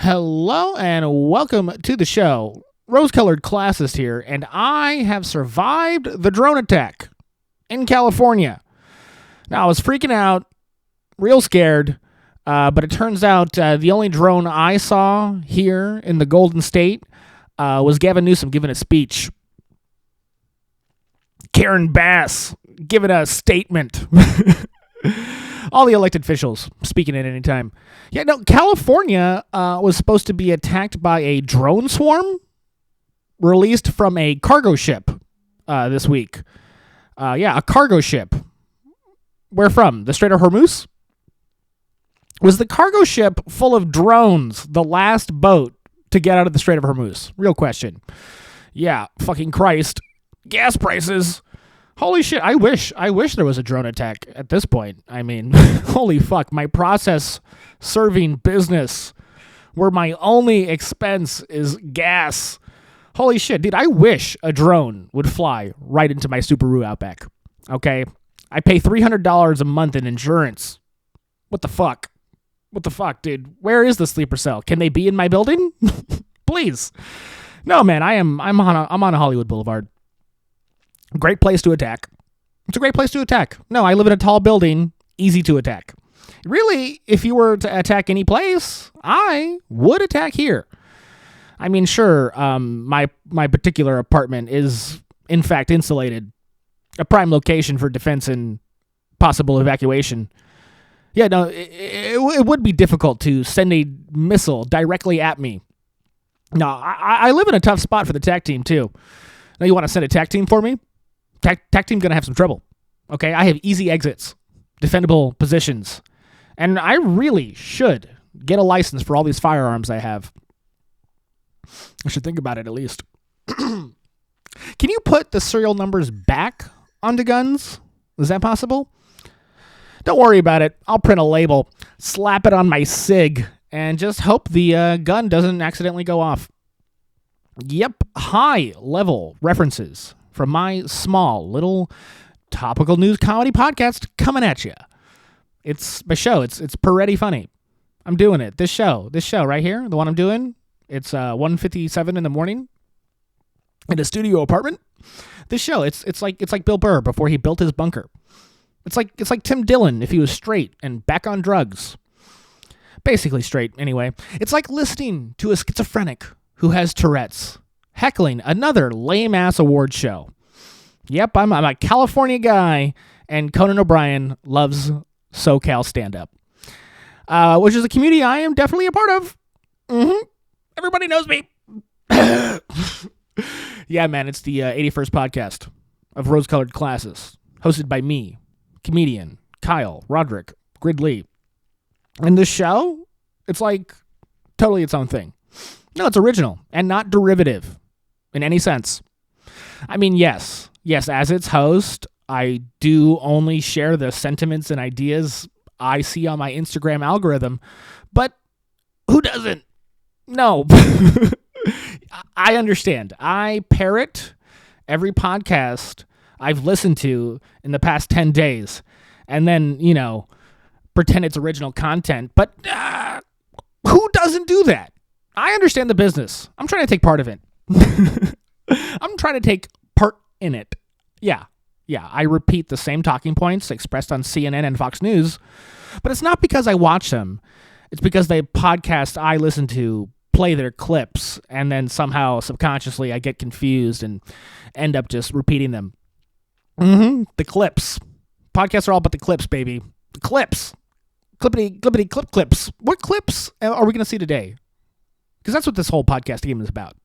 Hello and welcome to the show. Rose-colored Classist here, and I have survived the drone attack in California. Now, I was freaking out, real scared, but it turns out the only drone I saw here in the Golden State was Gavin Newsom giving a speech. Karen Bass giving a statement. All the elected officials speaking at any time. Yeah, no, California was supposed to be attacked by a drone swarm released from a cargo ship this week. A cargo ship. Where from? The Strait of Hormuz? Was the cargo ship full of drones the last boat to get out of the Strait of Hormuz? Real question. Yeah, fucking Christ. Gas prices. Holy shit, I wish there was a drone attack at this point. I mean, holy fuck, my process serving business where my only expense is gas. Holy shit, dude, I wish a drone would fly right into my Subaru Outback. Okay? I pay $300 a month in insurance. What the fuck? What the fuck, dude? Where is the sleeper cell? Can they be in my building? Please. No, man, I'm on a Hollywood Boulevard. Great place to attack. It's a great place to attack. No, I live in a tall building, easy to attack. Really, if you were to attack any place, I would attack here. I mean, sure, my particular apartment is, in fact, insulated. A prime location for defense and possible evacuation. Yeah, no, it would be difficult to send a missile directly at me. No, I live in a tough spot for the TAC team, too. Now, you want to send a TAC team for me? TAC team gonna have some trouble. Okay, I have easy exits, defendable positions, and I really should get a license for all these firearms I have. I should think about it at least. Can you put the serial numbers back onto guns? Is that possible? Don't worry about it. I'll print a label, slap it on my SIG, and just hope the gun doesn't accidentally go off. Yep, high-level references from my small little topical news comedy podcast coming at you. It's my show. It's pretty funny. I'm doing it. This show right here, the one I'm doing, it's 1:57 in the morning in a studio apartment. This show, it's like Bill Burr before he built his bunker. It's like Tim Dillon if he was straight and back on drugs. Basically straight, anyway. It's like listening to a schizophrenic who has Tourette's heckling another lame-ass award show. Yep, I'm a California guy, and Conan O'Brien loves SoCal stand-up, which is a community I am definitely a part of. Everybody knows me. Yeah, man, it's the 81st podcast of Rose-Colored Classes, hosted by me, comedian Kyle Roderick Gridley. And this show, it's like totally its own thing. No, it's original and not derivative in any sense. I mean, yes, as its host, I do only share the sentiments and ideas I see on my Instagram algorithm, but who doesn't? No. I understand. I parrot every podcast I've listened to in the past 10 days and then, pretend it's original content, but who doesn't do that? I understand the business. I'm trying to take part of it. I'm trying to take part in it. Yeah. I repeat the same talking points expressed on CNN and Fox News, but it's not because I watch them. It's because the podcasts I listen to play their clips, and then somehow subconsciously I get confused and end up just repeating them. The clips. Podcasts are all about the clips, baby. The clips. Clippity, clip clips. What clips are we going to see today? Because that's what this whole podcast game is about.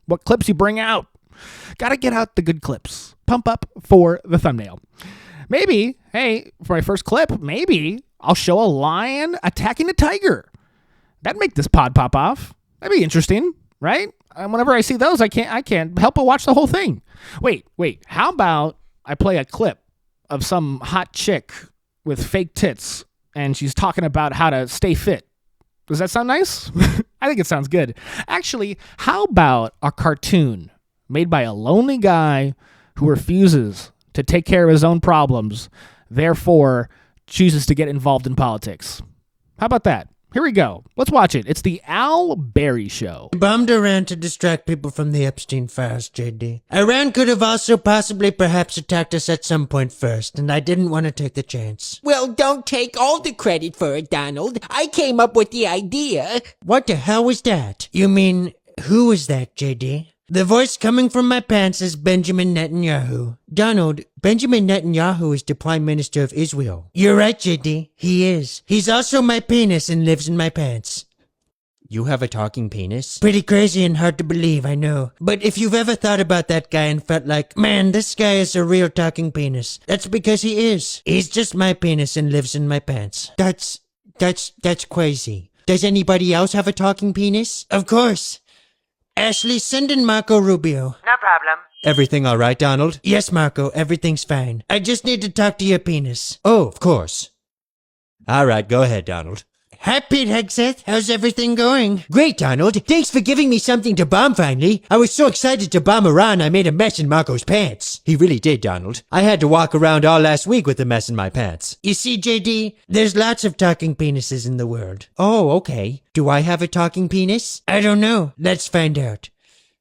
What clips you bring out. Got to get out the good clips. Pump up for the thumbnail. Maybe, hey, for my first clip, maybe I'll show a lion attacking a tiger. That'd make this pod pop off. That'd be interesting, right? And whenever I see those, I can't help but watch the whole thing. Wait. How about I play a clip of some hot chick with fake tits, and she's talking about how to stay fit? Does that sound nice? I think it sounds good. Actually, how about a cartoon made by a lonely guy who refuses to take care of his own problems, therefore chooses to get involved in politics? How about that? Here we go. Let's watch it. It's the Al Berry Show. He bombed Iran to distract people from the Epstein files, JD. Iran could have also possibly perhaps attacked us at some point first, and I didn't want to take the chance. Well, don't take all the credit for it, Donald. I came up with the idea. What the hell was that? You mean, who was that, JD? The voice coming from my pants is Benjamin Netanyahu. Donald, Benjamin Netanyahu is the Prime Minister of Israel. You're right, JD. He is. He's also my penis and lives in my pants. You have a talking penis? Pretty crazy and hard to believe, I know. But if you've ever thought about that guy and felt like, man, this guy is a real talking penis, that's because he is. He's just my penis and lives in my pants. That's crazy. Does anybody else have a talking penis? Of course. Ashley, send in Marco Rubio. No problem. Everything all right, Donald? Yes, Marco, everything's fine. I just need to talk to your penis. Oh, of course. All right, go ahead, Donald. Hi, Pete Hegseth. How's everything going? Great, Donald. Thanks for giving me something to bomb finally. I was so excited to bomb Iran, I made a mess in Marco's pants. He really did, Donald. I had to walk around all last week with a mess in my pants. You see, JD, there's lots of talking penises in the world. Oh, okay. Do I have a talking penis? I don't know. Let's find out.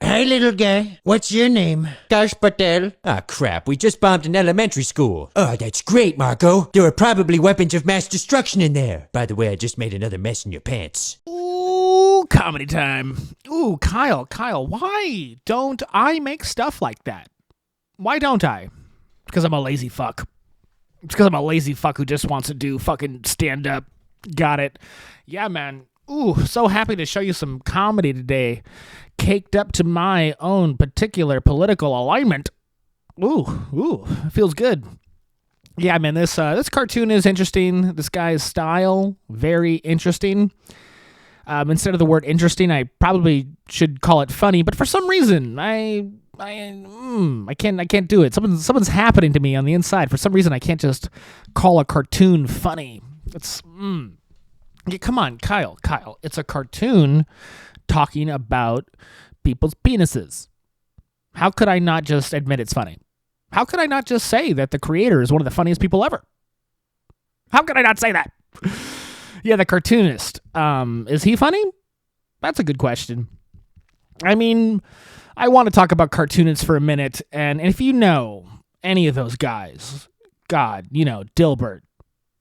Hi, little guy. What's your name? Kash Patel. Ah, crap. We just bombed an elementary school. Oh, that's great, Marco. There are probably weapons of mass destruction in there. By the way, I just made another mess in your pants. Ooh, comedy time. Ooh, Kyle, why don't I make stuff like that? Why don't I? Because I'm a lazy fuck. It's because I'm a lazy fuck who just wants to do fucking stand-up. Got it. Yeah, man. Ooh, so happy to show you some comedy today, caked up to my own particular political alignment. Ooh, feels good. Yeah, man, this cartoon is interesting. This guy's style, very interesting. Instead of the word interesting, I probably should call it funny, but for some reason, I can't do it. Something's happening to me on the inside. For some reason, I can't just call a cartoon funny. Yeah, come on, Kyle. It's a cartoon talking about people's penises. How could I not just admit it's funny? How could I not just say that the creator is one of the funniest people ever? How could I not say that? Yeah, the cartoonist. Is he funny? That's a good question. I mean, I want to talk about cartoonists for a minute, and if you know any of those guys, God, Dilbert,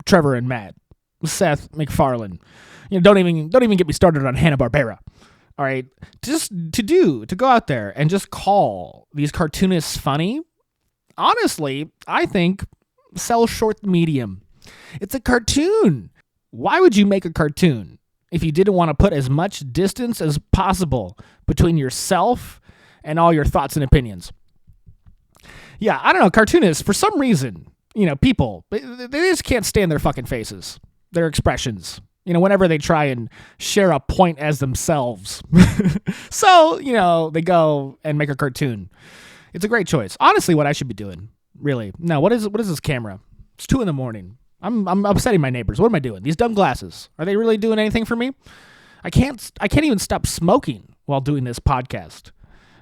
Trevor and Matt, Seth MacFarlane. Don't even get me started on Hanna-Barbera. All right, to go out there and just call these cartoonists funny. Honestly, I think sell short the medium. It's a cartoon. Why would you make a cartoon if you didn't want to put as much distance as possible between yourself and all your thoughts and opinions? Yeah, I don't know. Cartoonists, for some reason, people, they just can't stand their fucking faces. Their expressions, whenever they try and share a point as themselves. So, they go and make a cartoon. It's a great choice. Honestly, what I should be doing, really. No, what is this camera? It's 2 a.m. I'm upsetting my neighbors. What am I doing? These dumb glasses, are they really doing anything for me? I can't even stop smoking while doing this podcast.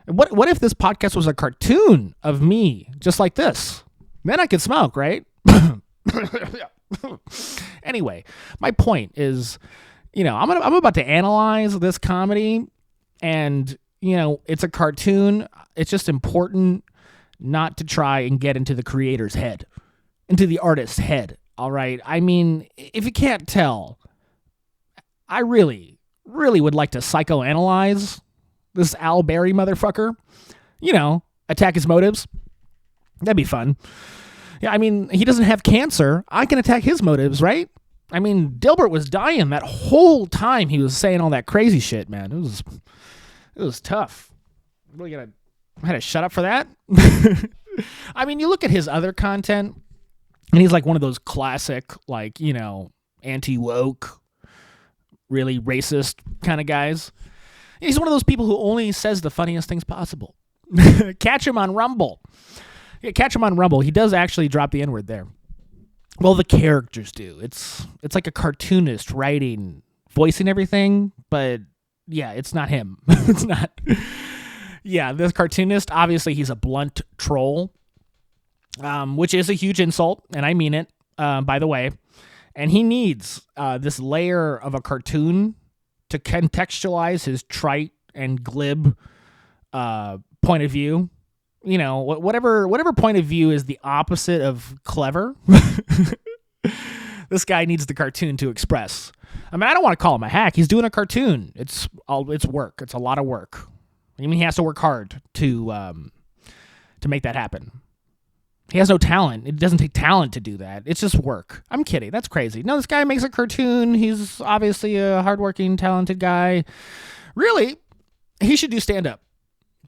What if this podcast was a cartoon of me, just like this? Then I could smoke, right? Anyway, my point is, I'm about to analyze this comedy, and it's a cartoon. It's just important not to try and get into the creator's head, into the artist's head. All right. I mean, if you can't tell, I really would like to psychoanalyze this Al Berry motherfucker. Attack his motives. That'd be fun. Yeah, I mean, he doesn't have cancer. I can attack his motives, right? I mean, Dilbert was dying that whole time he was saying all that crazy shit, man. It was tough. Really I had to shut up for that? I mean, you look at his other content, and he's like one of those classic, anti-woke, really racist kind of guys. He's one of those people who only says the funniest things possible. Catch him on Rumble. Yeah, catch him on Rumble. He does actually drop the N-word there. Well, the characters do. It's like a cartoonist writing, voicing everything, but yeah, it's not him. It's not. Yeah, this cartoonist, obviously he's a blunt troll, which is a huge insult, and I mean it, by the way. And he needs this layer of a cartoon to contextualize his trite and glib point of view. You know, whatever point of view is the opposite of clever. This guy needs the cartoon to express. I mean, I don't want to call him a hack. He's doing a cartoon. It's work. It's a lot of work. I mean, he has to work hard to make that happen. He has no talent. It doesn't take talent to do that. It's just work. I'm kidding. That's crazy. No, this guy makes a cartoon. He's obviously a hardworking, talented guy. Really, he should do stand-up.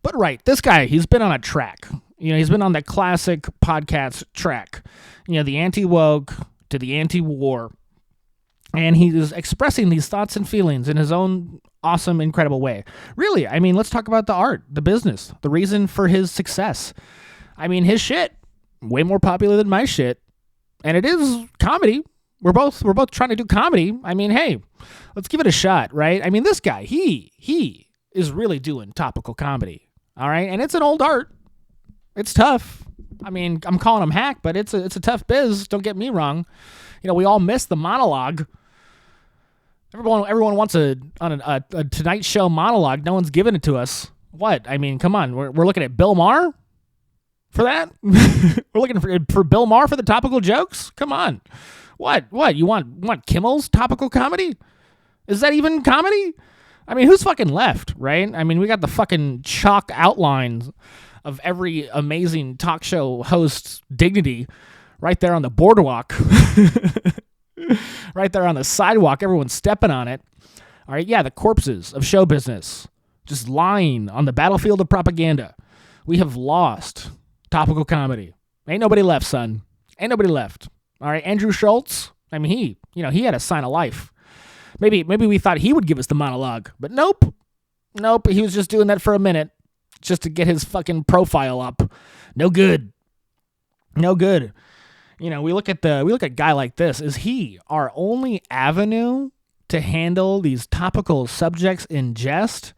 But right, this guy, he's been on a track. You know, he's been on the classic podcast track. You know, the anti-woke to the anti-war. And he's expressing these thoughts and feelings in his own awesome, incredible way. Really, I mean, let's talk about the art, the business, the reason for his success. I mean, his shit, way more popular than my shit. And it is comedy. We're both trying to do comedy. I mean, hey, let's give it a shot, right? I mean, this guy, he is really doing topical comedy. All right? And it's an old art. It's tough. I mean, I'm calling him hack, but it's a tough biz. Don't get me wrong. You know, we all miss the monologue. Everyone wants a Tonight Show monologue. No one's giving it to us. What? I mean, come on. We're looking at Bill Maher for that? We're looking for Bill Maher for the topical jokes? Come on. What? You want Kimmel's topical comedy? Is that even comedy? I mean, who's fucking left, right? I mean, we got the fucking chalk outlines of every amazing talk show host's dignity right there on the boardwalk. Right there on the sidewalk, everyone's stepping on it. All right, yeah, the corpses of show business just lying on the battlefield of propaganda. We have lost topical comedy. Ain't nobody left, son. Ain't nobody left. All right, Andrew Schultz, I mean, he had a sign of life. Maybe we thought he would give us the monologue, but nope. He was just doing that for a minute just to get his fucking profile up. No good. You know, we look at a guy like this. Is he our only avenue to handle these topical subjects in jest?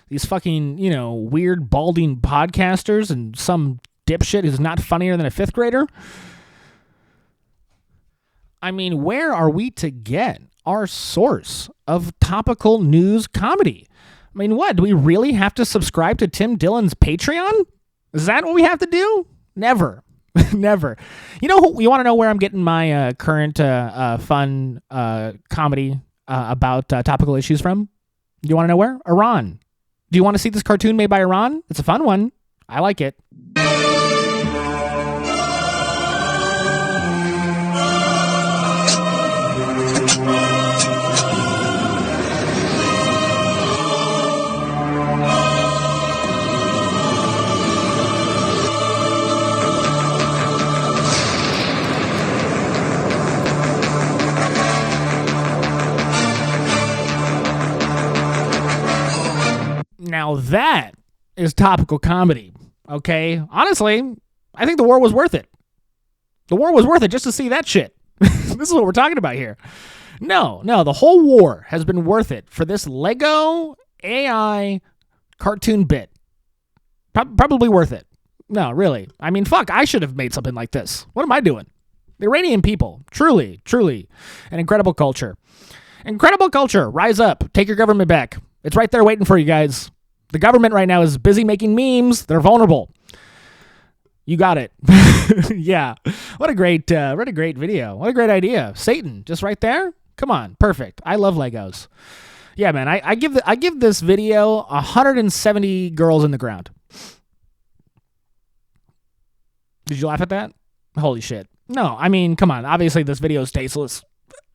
These fucking, you know, weird balding podcasters and some dipshit who's not funnier than a fifth grader? I mean, where are we to get our source of topical news comedy? I mean, what? Do we really have to subscribe to Tim Dillon's Patreon? Is that what we have to do? Never. Never. You want to know where I'm getting my current fun comedy about topical issues from? You want to know where? Iran. Do you want to see this cartoon made by Iran? It's a fun one. I like it. Now that is topical comedy, okay? Honestly, I think the war was worth it. The war was worth it just to see that shit. This is what we're talking about here. No, the whole war has been worth it for this Lego AI cartoon bit. Probably worth it. No, really. I mean, fuck, I should have made something like this. What am I doing? The Iranian people, truly, an incredible culture. Incredible culture, rise up, take your government back. It's right there waiting for you guys. The government right now is busy making memes. They're vulnerable. You got it. Yeah. What a great video. What a great idea. Satan, just right there. Come on. Perfect. I love Legos. Yeah, man. I give this video 170 girls in the ground. Did you laugh at that? Holy shit. No, I mean, come on. Obviously, this video is tasteless.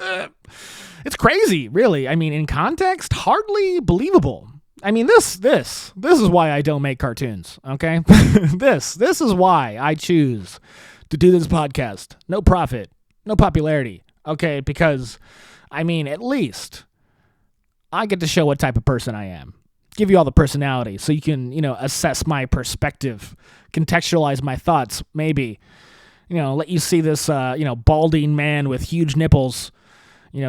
It's crazy, really. I mean, in context, hardly believable. I mean, this is why I don't make cartoons, okay? This is why I choose to do this podcast. No profit, no popularity, okay? Because, I mean, at least I get to show what type of person I am. Give you all the personality so you can, assess my perspective, contextualize my thoughts, maybe, let you see this, balding man with huge nipples,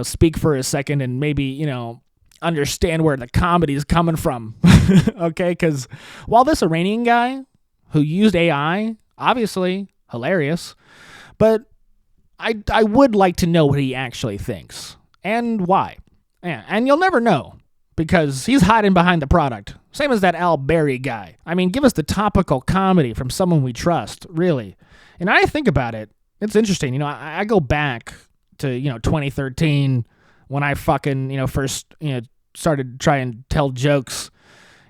speak for a second and maybe, understand where the comedy is coming from. Okay, because while this Iranian guy who used AI, obviously hilarious, but I would like to know what he actually thinks and why. Yeah, and you'll never know because he's hiding behind the product. Same as that Al Berry guy. I mean, give us the topical comedy from someone we trust, really. And I think about it. It's interesting. I go back to, 2013 when I fucking, first, started trying to tell jokes.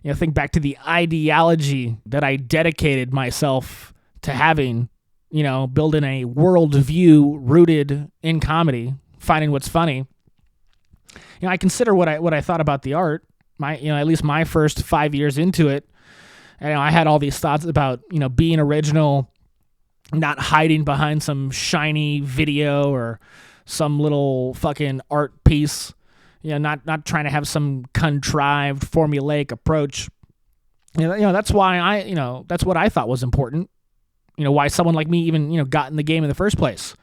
Think back to the ideology that I dedicated myself to having, building a worldview rooted in comedy, finding what's funny. I consider what I thought about the art. At least my first 5 years into it, and I had all these thoughts about, being original, not hiding behind some shiny video or some little fucking art piece, not trying to have some contrived formulaic approach. That's why that's what I thought was important. Why someone like me even, got in the game in the first place,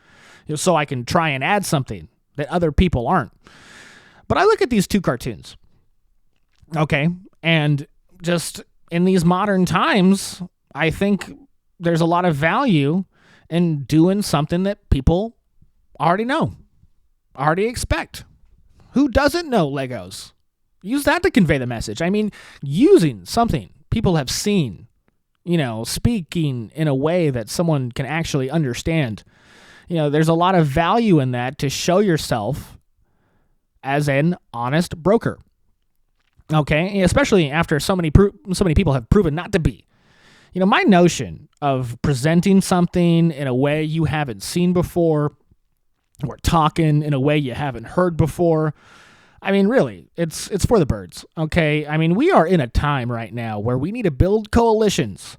so I can try and add something that other people aren't. But I look at these two cartoons, okay, and just in these modern times, I think there's a lot of value in doing something that people already know, already expect. Who doesn't know Legos? Use that to convey the message. I mean, using something people have seen, speaking in a way that someone can actually understand. There's a lot of value in that to show yourself as an honest broker. Okay, especially after so many people have proven not to be. My notion of presenting something in a way you haven't seen before, or talking in a way you haven't heard before, I mean, really, it's for the birds. Okay, I mean, we are in a time right now where we need to build coalitions.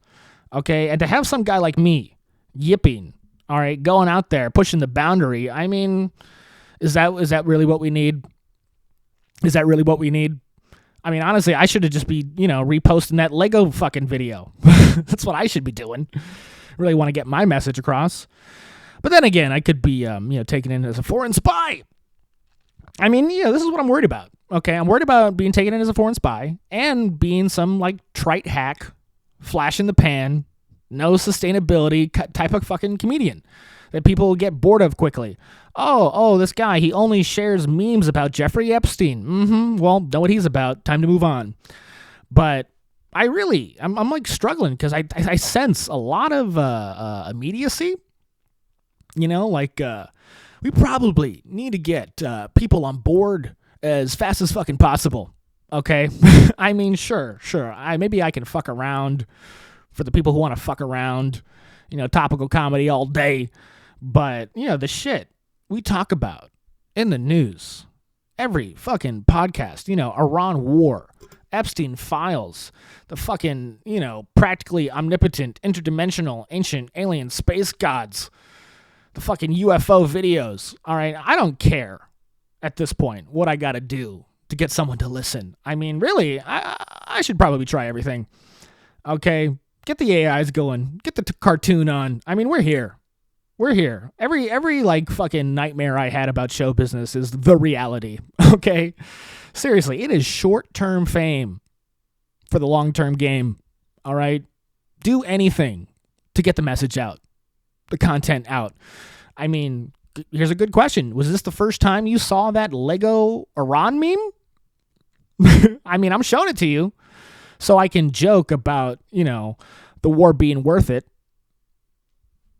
Okay, and to have some guy like me yipping, all right, going out there pushing the boundary. I mean, is that really what we need? Is that really what we need? I mean, honestly, I should have just be, reposting that Lego fucking video. That's what I should be doing. Really want to get my message across. But then again, I could be, taken in as a foreign spy. I mean, this is what I'm worried about. Okay, I'm worried about being taken in as a foreign spy and being some, trite hack, flash in the pan, no sustainability type of fucking comedian that people get bored of quickly. Oh, this guy, he only shares memes about Jeffrey Epstein. Well, know what he's about. Time to move on. But I'm struggling because I sense a lot of immediacy. We probably need to get people on board as fast as fucking possible. Okay? I mean, sure. Maybe I can fuck around for the people who want to fuck around, topical comedy all day. But, the shit we talk about in the news, every fucking podcast, Iran war, Epstein files, the fucking, practically omnipotent, interdimensional, ancient alien space gods, the fucking UFO videos. All right, I don't care at this point what I got to do to get someone to listen. I mean, really, I should probably try everything. Okay, get the AIs going, get the cartoon on. I mean, we're here. We're here. Every fucking nightmare I had about show business is the reality. Okay? Seriously, it is short-term fame for the long-term game. All right? Do anything to get the message out, the content out. I mean, here's a good question. Was this the first time you saw that Lego Iran meme? I mean, I'm showing it to you so I can joke about, the war being worth it.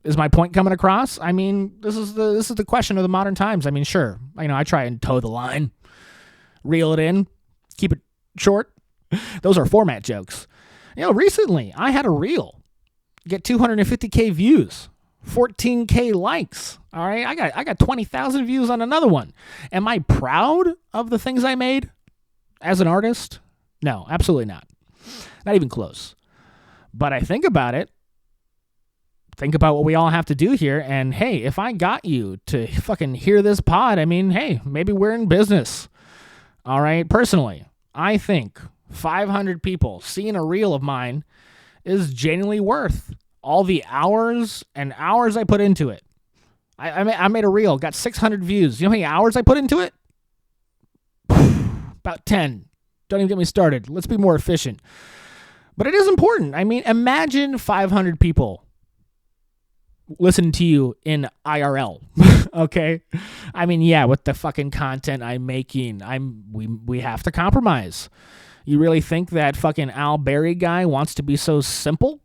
Is my point coming across? I mean, this is the question of the modern times. I mean, sure, I try and toe the line, reel it in, keep it short. Those are format jokes. Recently I had a reel get 250K views, 14K likes. All right, I got 20,000 views on another one. Am I proud of the things I made as an artist? No, absolutely not. Not even close. But I think about it. Think about what we all have to do here. And hey, if I got you to fucking hear this pod, I mean, hey, maybe we're in business. All right. Personally, I think 500 people seeing a reel of mine is genuinely worth all the hours and hours I put into it. I made a reel, got 600 views. You know how many hours I put into it? About 10. Don't even get me started. Let's be more efficient. But it is important. I mean, imagine 500 people listening to you in IRL. Okay? I mean, yeah, with the fucking content I'm making, we have to compromise. You really think that fucking Al Berry guy wants to be so simple?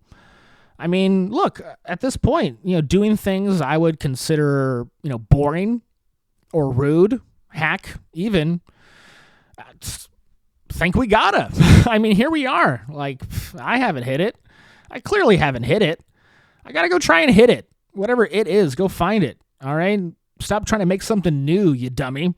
I mean, look, at this point, doing things I would consider, boring or rude, hack even, think we gotta. I mean, here we are. Like, I haven't hit it. I clearly haven't hit it. I gotta go try and hit it. Whatever it is, go find it. All right? Stop trying to make something new, you dummy.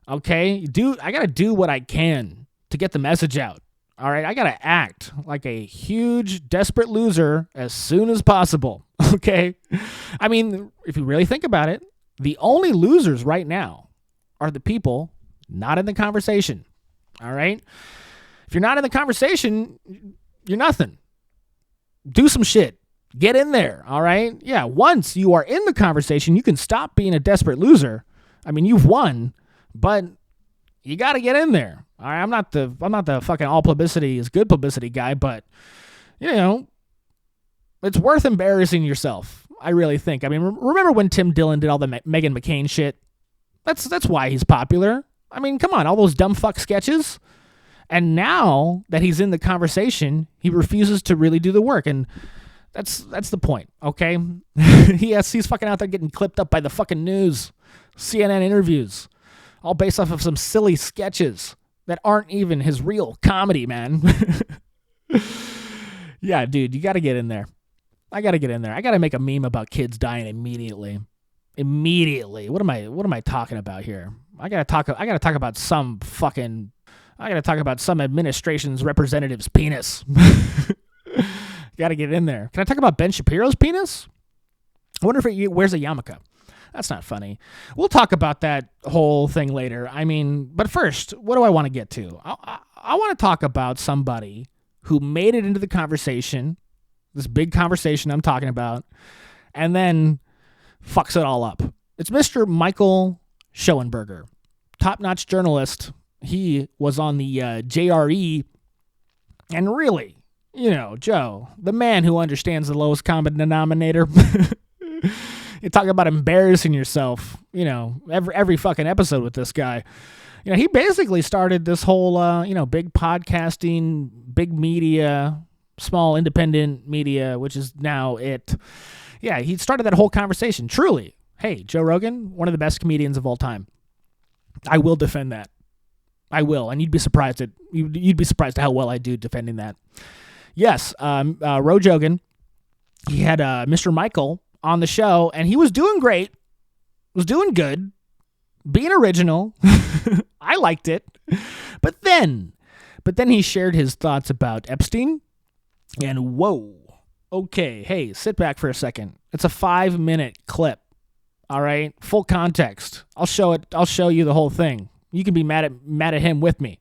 Okay? I gotta do what I can to get the message out. All right? I gotta act like a huge, desperate loser as soon as possible. Okay? I mean, if you really think about it, the only losers right now are the people not in the conversation. All right? If you're not in the conversation, you're nothing. Do some shit. Get in there, all right? Yeah, once you are in the conversation, you can stop being a desperate loser. I mean, you've won, but you got to get in there. All right, I'm not the fucking all publicity is good publicity guy, but it's worth embarrassing yourself. I really think. I mean, remember when Tim Dillon did all the Meghan McCain shit? That's why he's popular. I mean, come on, all those dumb fuck sketches. And now that he's in the conversation, he refuses to really do the work, and that's the point, okay? He's fucking out there getting clipped up by the fucking news, CNN interviews, all based off of some silly sketches that aren't even his real comedy, man. Yeah, dude, you got to get in there. I got to get in there. I got to make a meme about kids dying immediately. Immediately. What am I talking about here? I got to talk about some administration's representative's penis. Got to get in there. Can I talk about Ben Shapiro's penis? I wonder if he wears a yarmulke. That's not funny. We'll talk about that whole thing later. I mean, but first, what do I want to get to? I want to talk about somebody who made it into the conversation, this big conversation I'm talking about, and then fucks it all up. It's Mr. Michael Schoenberger, top-notch journalist. He was on the JRE, and really, Joe, the man who understands the lowest common denominator. You talk about embarrassing yourself, every fucking episode with this guy. He basically started this whole, big podcasting, big media, small independent media, which is now it. Yeah, he started that whole conversation. Truly. Hey, Joe Rogan, one of the best comedians of all time. I will defend that. I will, and you'd be surprised at how well I do defending that. Yes, Ro Jogan, he had Mr. Michael on the show, and he was doing great, was doing good, being original. I liked it, but then he shared his thoughts about Epstein, and whoa, okay, hey, sit back for a second. It's a 5-minute clip, all right, full context. I'll show it. I'll show you the whole thing. You can be mad at him with me.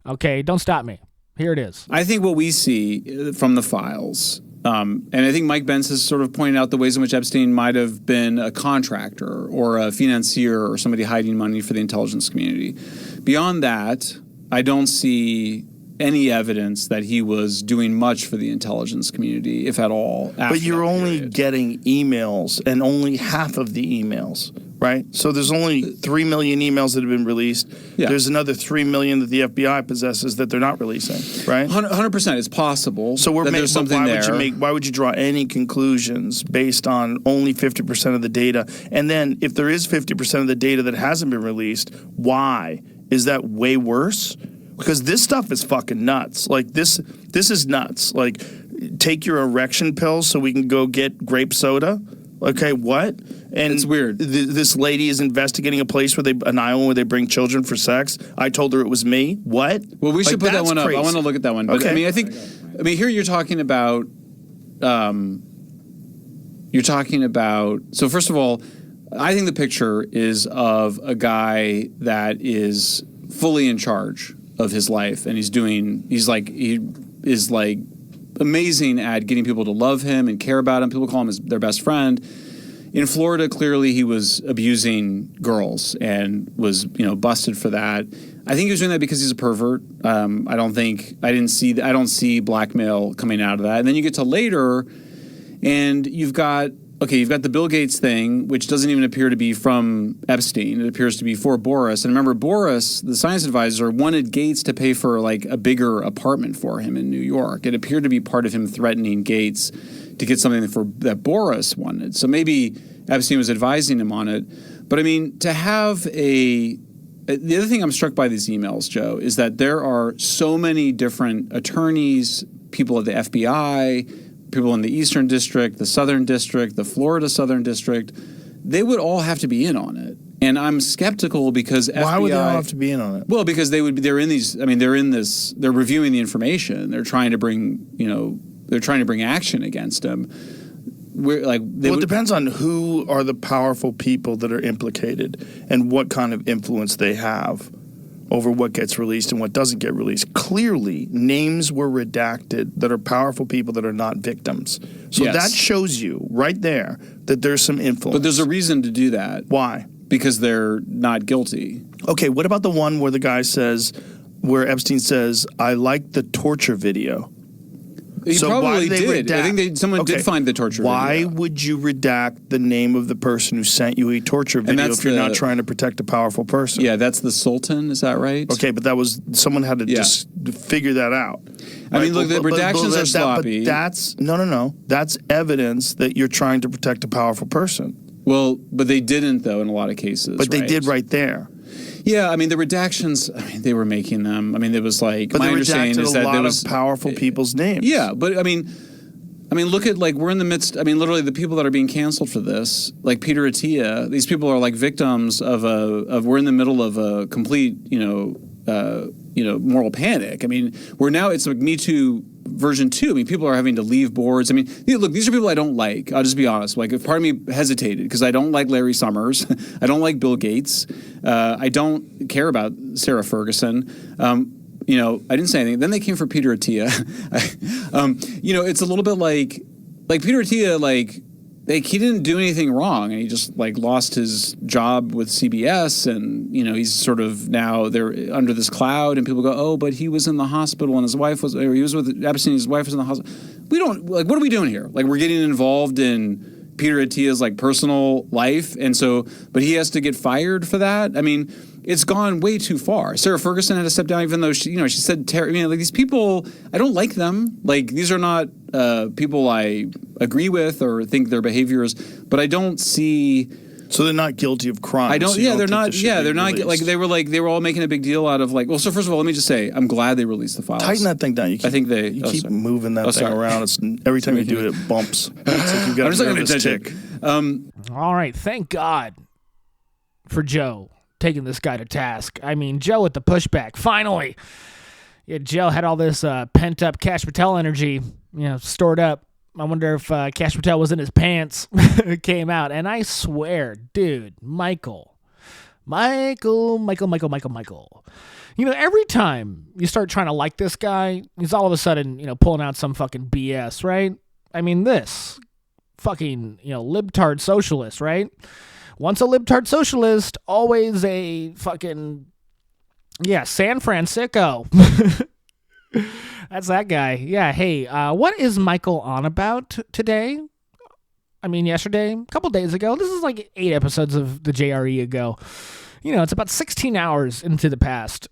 Okay, don't stop me. Here it is. I think what we see from the files, and I think Mike Benz has sort of pointed out the ways in which Epstein might have been a contractor or a financier or somebody hiding money for the intelligence community. Beyond that, I don't see any evidence that he was doing much for the intelligence community, if at all. But you're only getting emails, and only half of the emails, right? So there's only 3 million emails that have been released. Yeah. There's another 3 million that the FBI possesses that they're not releasing, right? 100%. It's possible. So there's something there. Why would you draw any conclusions based on only 50% of the data? And then if there is 50% of the data that hasn't been released, why? Is that way worse? Because this stuff is fucking nuts. Like, this is nuts. Like, take your erection pills so we can go get grape soda. Okay, what? And it's weird. This lady is investigating an island where they bring children for sex. I told her it was me. What? Well, we should put that one up. Crazy. I want to look at that one. But okay. Here you're talking about. So first of all, I think the picture is of a guy that is fully in charge of his life, and he is amazing at getting people to love him and care about him. People call him their best friend. In Florida, clearly he was abusing girls and was, busted for that. I think he was doing that because he's a pervert. I don't see blackmail coming out of that. And then you get to later, and you've got okay, you've got the Bill Gates thing, which doesn't even appear to be from Epstein. It appears to be for Boris. And remember, Boris, the science advisor, wanted Gates to pay for like a bigger apartment for him in New York. It appeared to be part of him threatening Gates to get something that Boris wanted. So maybe Epstein was advising him on it. But I mean, to have the other thing I'm struck by these emails, Joe, is that there are so many different attorneys, people at the FBI, people in the Eastern District, the Southern District, the Florida Southern District. They would all have to be in on it. And I'm skeptical because FBI... Why would they all have to be in on it? Well, because they're reviewing the information. They're trying to bring action against him. It depends on who are the powerful people that are implicated and what kind of influence they have over what gets released and what doesn't get released. Clearly, names were redacted that are powerful people that are not victims. So yes. That shows you right there that there's some influence. But there's a reason to do that. Why? Because they're not guilty. Okay, what about the one where the guy where Epstein says, I like the torture video? He probably did. I think someone did find the torture video. Why would you redact the name of the person who sent you a torture video if you're not trying to protect a powerful person? Yeah, that's the Sultan. Is that right? Okay, but someone had to just figure that out. I mean, look, the redactions are sloppy. But that's no. That's evidence that you're trying to protect a powerful person. Well, but they didn't, though, in a lot of cases. But they did right there. Yeah, I mean, the redactions, they were making them. I mean, it was like, but my understanding is that there was a lot of powerful people's names. Yeah, but I mean, look at, like, we're in the midst, literally the people that are being canceled for this, like Peter Attia, these people are like victims we're in the middle of a complete, moral panic. I mean, it's like Me Too version 2. I mean, people are having to leave boards. I mean, look, these are people I don't like. I'll just be honest. Like, if part of me hesitated because I don't like Larry Summers. I don't like Bill Gates. I don't care about Sarah Ferguson. I didn't say anything. Then they came for Peter Attia. It's a little bit like Peter Attia, he didn't do anything wrong, and he just lost his job with CBS, and he's sort of now they're under this cloud, and people go, oh, but he was in the hospital, and he was with Epstein, his wife was in the hospital. We don't what are we doing here? We're getting involved in Peter Attia's personal life, and so, but he has to get fired for that. I mean, it's gone way too far. Sarah Ferguson had to step down, even though she said, these people, I don't like them. These are not people I agree with or think their behavior is, but I don't see. So they're not guilty of crime. I don't. So They're not. They're not. They were all making a big deal out of Well, so first of all, let me just say, I'm glad they released the files. Tighten that thing down. You keep moving that thing around. Every time you do it bumps. It's like you've got a nervous tick. All right, thank God for Joe taking this guy to task. I mean, Joe with the pushback. Finally, Joe had all this pent up Cash Patel energy, stored up. I wonder if Cash Patel was in his pants. It came out, and I swear, dude, Michael. Every time you start trying to like this guy, he's all of a sudden, pulling out some fucking BS, right? I mean, this fucking, libtard socialist, right? Once a libtard socialist, always a fucking, San Francisco. That's that guy. Yeah, hey, what is Michael on about today? I mean, yesterday, a couple days ago. This is 8 episodes of the JRE ago. It's about 16 hours into the past.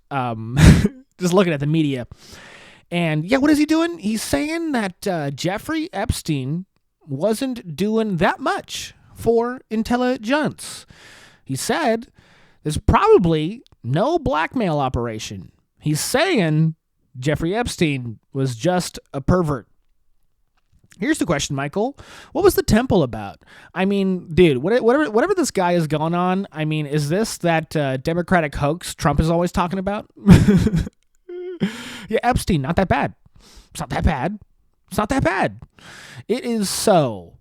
Just looking at the media. And, what is he doing? He's saying that Jeffrey Epstein wasn't doing that much for intelligence. He said there's probably no blackmail operation. He's saying Jeffrey Epstein was just a pervert. Here's the question, Michael. What was the temple about? I mean, dude, whatever this guy is going on, I mean, is this that Democratic hoax Trump is always talking about? Epstein, not that bad. It's not that bad. It's not that bad. It is so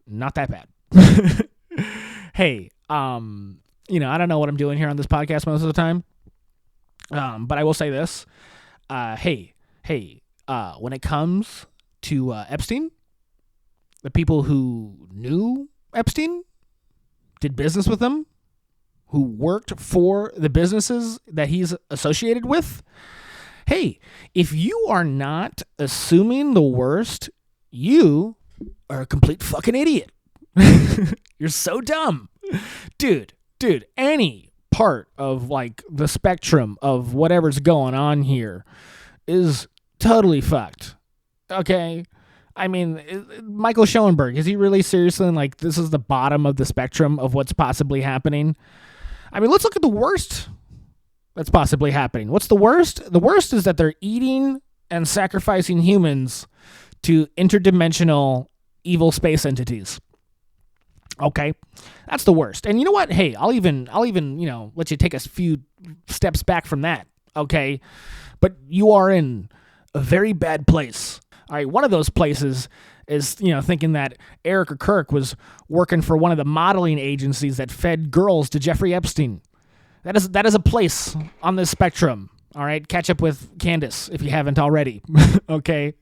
not that bad. Hey, I don't know what I'm doing here on this podcast most of the time. But I will say this. When it comes to Epstein, the people who knew Epstein, did business with him, who worked for the businesses that he's associated with, hey, if you are not assuming the worst, you are a complete fucking idiot. You're so dumb. Dude, any part of like the spectrum of whatever's going on here is totally fucked. Okay? I mean, Michael Schoenberg, is he really seriously like this is the bottom of the spectrum of what's possibly happening? I mean, let's look at the worst that's possibly happening. What's the worst? The worst is that they're eating and sacrificing humans to interdimensional evil space entities. Okay, that's the worst. And you know what? Hey, I'll even let you take a few steps back from that. Okay, but you are in a very bad place. All right, one of those places is thinking that Erica Kirk was working for one of the modeling agencies that fed girls to Jeffrey Epstein. That is a place on this spectrum. All right, catch up with Candace if you haven't already. Okay,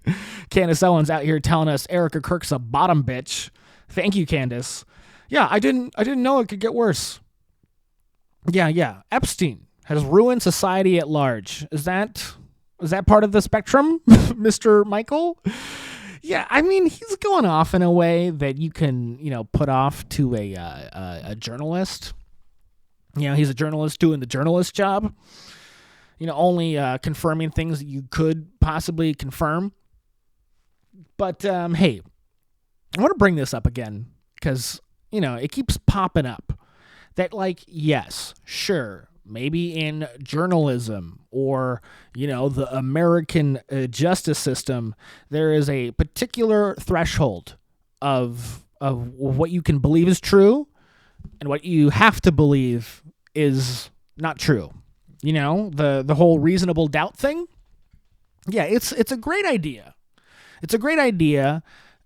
Candace Owens out here telling us Erica Kirk's a bottom bitch. Thank you, Candace. Yeah, I didn't know it could get worse. Yeah. Epstein has ruined society at large. Is that part of the spectrum, Mr. Michael? Yeah, I mean, he's going off in a way that you can, put off to a journalist. He's a journalist doing the journalist job. Only confirming things that you could possibly confirm. But, hey, I want to bring this up again because, it keeps popping up that, like, yes, sure, maybe in journalism or, the American justice system, there is a particular threshold of what you can believe is true and what you have to believe is not true. The whole reasonable doubt thing. Yeah, it's a great idea. It's a great idea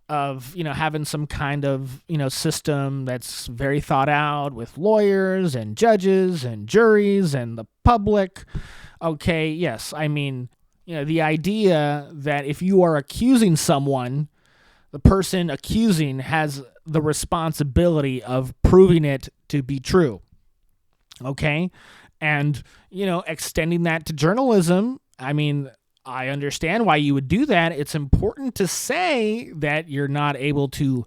of, having some kind of, system that's very thought out with lawyers and judges and juries and the public. Okay, yes, I mean, the idea that if you are accusing someone, the person accusing has the responsibility of proving it to be true. Okay? And, extending that to journalism, I mean, I understand why you would do that. It's important to say that you're not able to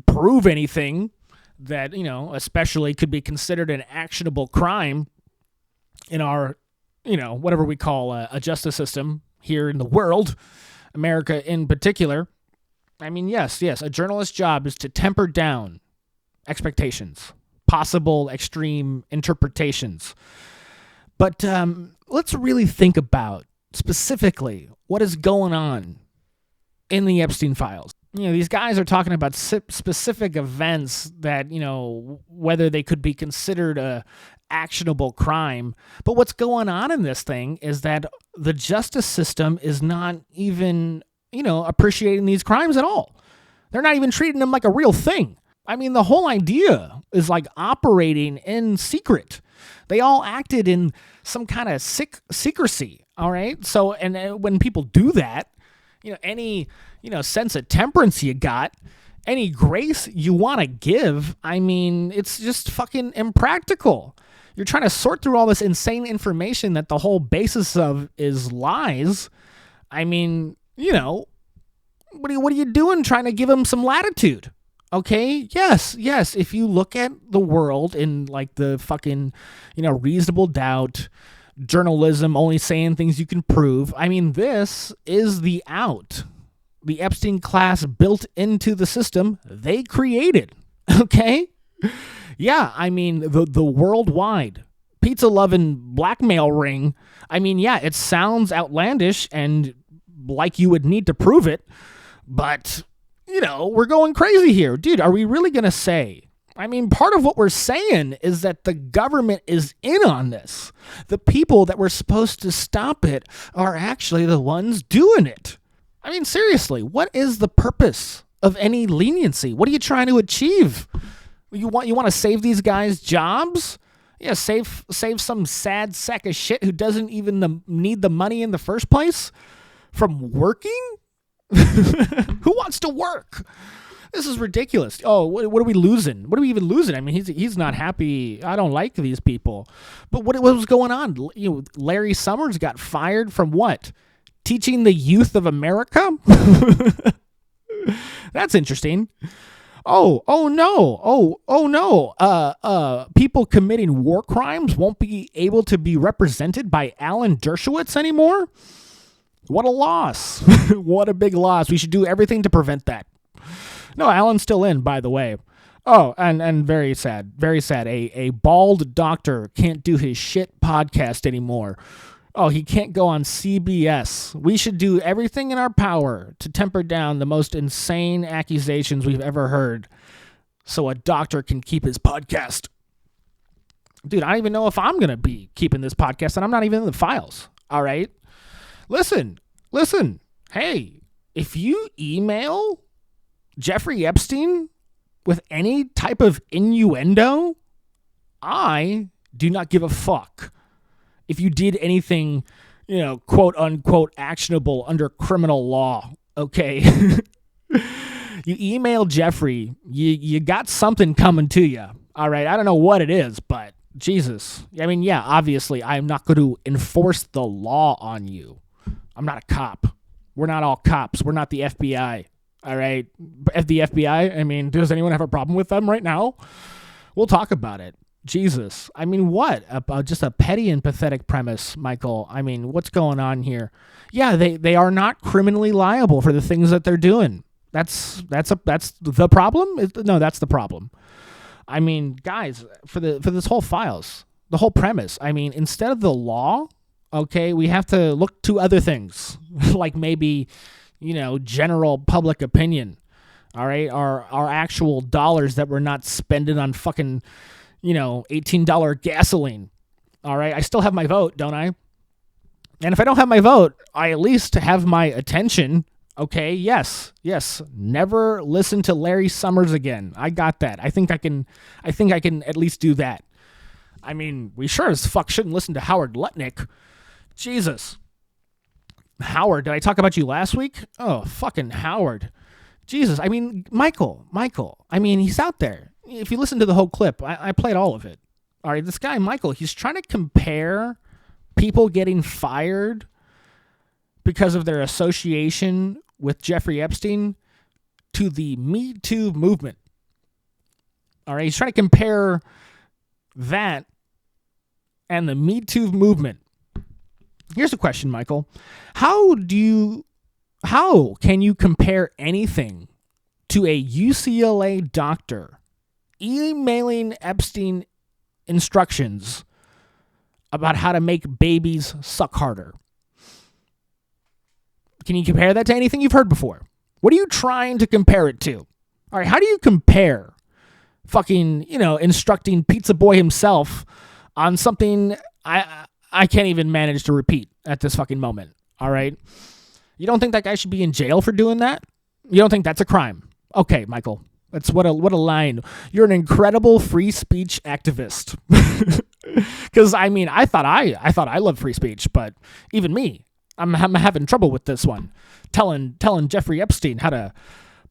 prove anything that, especially could be considered an actionable crime in our, whatever we call a justice system here in the world, America in particular. I mean, yes, a journalist's job is to temper down expectations, possible extreme interpretations. But let's really think about specifically what is going on in the Epstein files. These guys are talking about specific events that, whether they could be considered a actionable crime. But what's going on in this thing is that the justice system is not even, appreciating these crimes at all. They're not even treating them like a real thing. I mean, the whole idea is like operating in secret. They all acted in some kind of secrecy. All right. So, and when people do that, any, sense of temperance you got, any grace you want to give, I mean, it's just fucking impractical. You're trying to sort through all this insane information that the whole basis of is lies. I mean, what are you doing trying to give them some latitude? Okay, yes. If you look at the world in like the fucking, reasonable doubt, journalism, only saying things you can prove. I mean, this is the out. The Epstein class built into the system they created. Okay? Yeah, I mean, the worldwide pizza-loving blackmail ring. I mean, yeah, it sounds outlandish and like you would need to prove it, but, we're going crazy here. Dude, are we really going to say? I mean, part of what we're saying is that the government is in on this. The people that were supposed to stop it are actually the ones doing it. I mean, seriously, what is the purpose of any leniency? What are you trying to achieve? You want to save these guys' jobs? Yeah, save some sad sack of shit who doesn't even need the money in the first place from working? Who wants to work? This is ridiculous. Oh, what are we losing? What are we even losing? I mean, he's not happy. I don't like these people. But what was going on? Larry Summers got fired from what? Teaching the youth of America? That's interesting. Oh no. Oh no. People committing war crimes won't be able to be represented by Alan Dershowitz anymore? What a loss. What a big loss. We should do everything to prevent that. No, Alan's still in, by the way. Oh, and very sad. Very sad. A bald doctor can't do his shit podcast anymore. Oh, he can't go on CBS. We should do everything in our power to temper down the most insane accusations we've ever heard so a doctor can keep his podcast. Dude, I don't even know if I'm going to be keeping this podcast, and I'm not even in the files. All right? Listen. Hey, if you email Jeffrey Epstein with any type of innuendo, I do not give a fuck. If you did anything, quote unquote, actionable under criminal law, okay? You email Jeffrey, you got something coming to you, all right? I don't know what it is, but Jesus. I mean, yeah, obviously, I'm not going to enforce the law on you. I'm not a cop. We're not all cops. We're not the FBI, all right? The FBI, I mean, does anyone have a problem with them right now? We'll talk about it. Jesus. I mean, what? Just a petty and pathetic premise, Michael. I mean, what's going on here? Yeah, they are not criminally liable for the things that they're doing. That's the problem? No, that's the problem. I mean, guys, for this whole files, the whole premise, I mean, instead of the law, okay, we have to look to other things, like maybe, general public opinion, all right? Our actual dollars that we're not spending on fucking, $18 gasoline. All right. I still have my vote, don't I? And if I don't have my vote, I at least have my attention. Okay. Yes. Never listen to Larry Summers again. I got that. I think I can at least do that. I mean, we sure as fuck shouldn't listen to Howard Lutnick. Jesus. Howard, did I talk about you last week? Oh, fucking Howard. Jesus. I mean, Michael. I mean, he's out there. If you listen to the whole clip, I played all of it. All right, this guy, Michael, he's trying to compare people getting fired because of their association with Jeffrey Epstein to the Me Too movement. All right, he's trying to compare that and the Me Too movement. Here's a question, Michael. How can you compare anything to a UCLA doctor emailing Epstein instructions about how to make babies suck harder? Can you compare that to anything you've heard before? What are you trying to compare it to? All right, how do you compare fucking, instructing Pizza Boy himself on something I can't even manage to repeat at this fucking moment, all right? You don't think that guy should be in jail for doing that? You don't think that's a crime? Okay, Michael. That's what a line. You're an incredible free speech activist. Because I mean, I thought I loved free speech, but even me, I'm having trouble with this one. Telling Jeffrey Epstein how to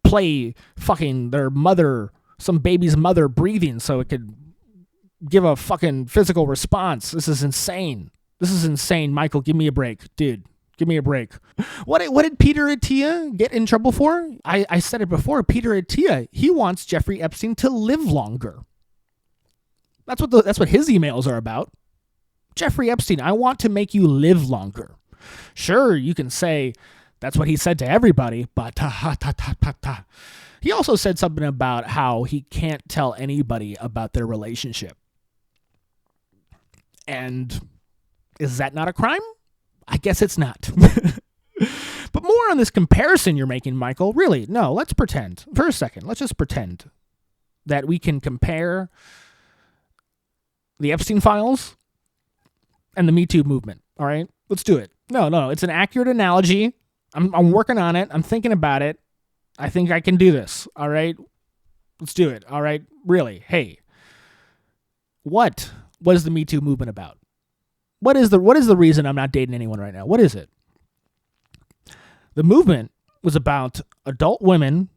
play fucking their mother, some baby's mother breathing so it could give a fucking physical response. This is insane. Michael, give me a break, dude. Give me a break. What did Peter Attia get in trouble for? I said it before. Peter Attia, he wants Jeffrey Epstein to live longer. That's what his emails are about. Jeffrey Epstein, I want to make you live longer. Sure, you can say that's what he said to everybody, but he also said something about how he can't tell anybody about their relationship. And is that not a crime? I guess it's not. But more on this comparison you're making, Michael. Really, no, let's pretend. For a second, let's just pretend that we can compare the Epstein files and the Me Too movement, all right? Let's do it. No, it's an accurate analogy. I'm working on it. I'm thinking about it. I think I can do this, all right? Let's do it, all right? Really, hey, what was the Me Too movement about? What is the reason I'm not dating anyone right now? What is it? The movement was about adult women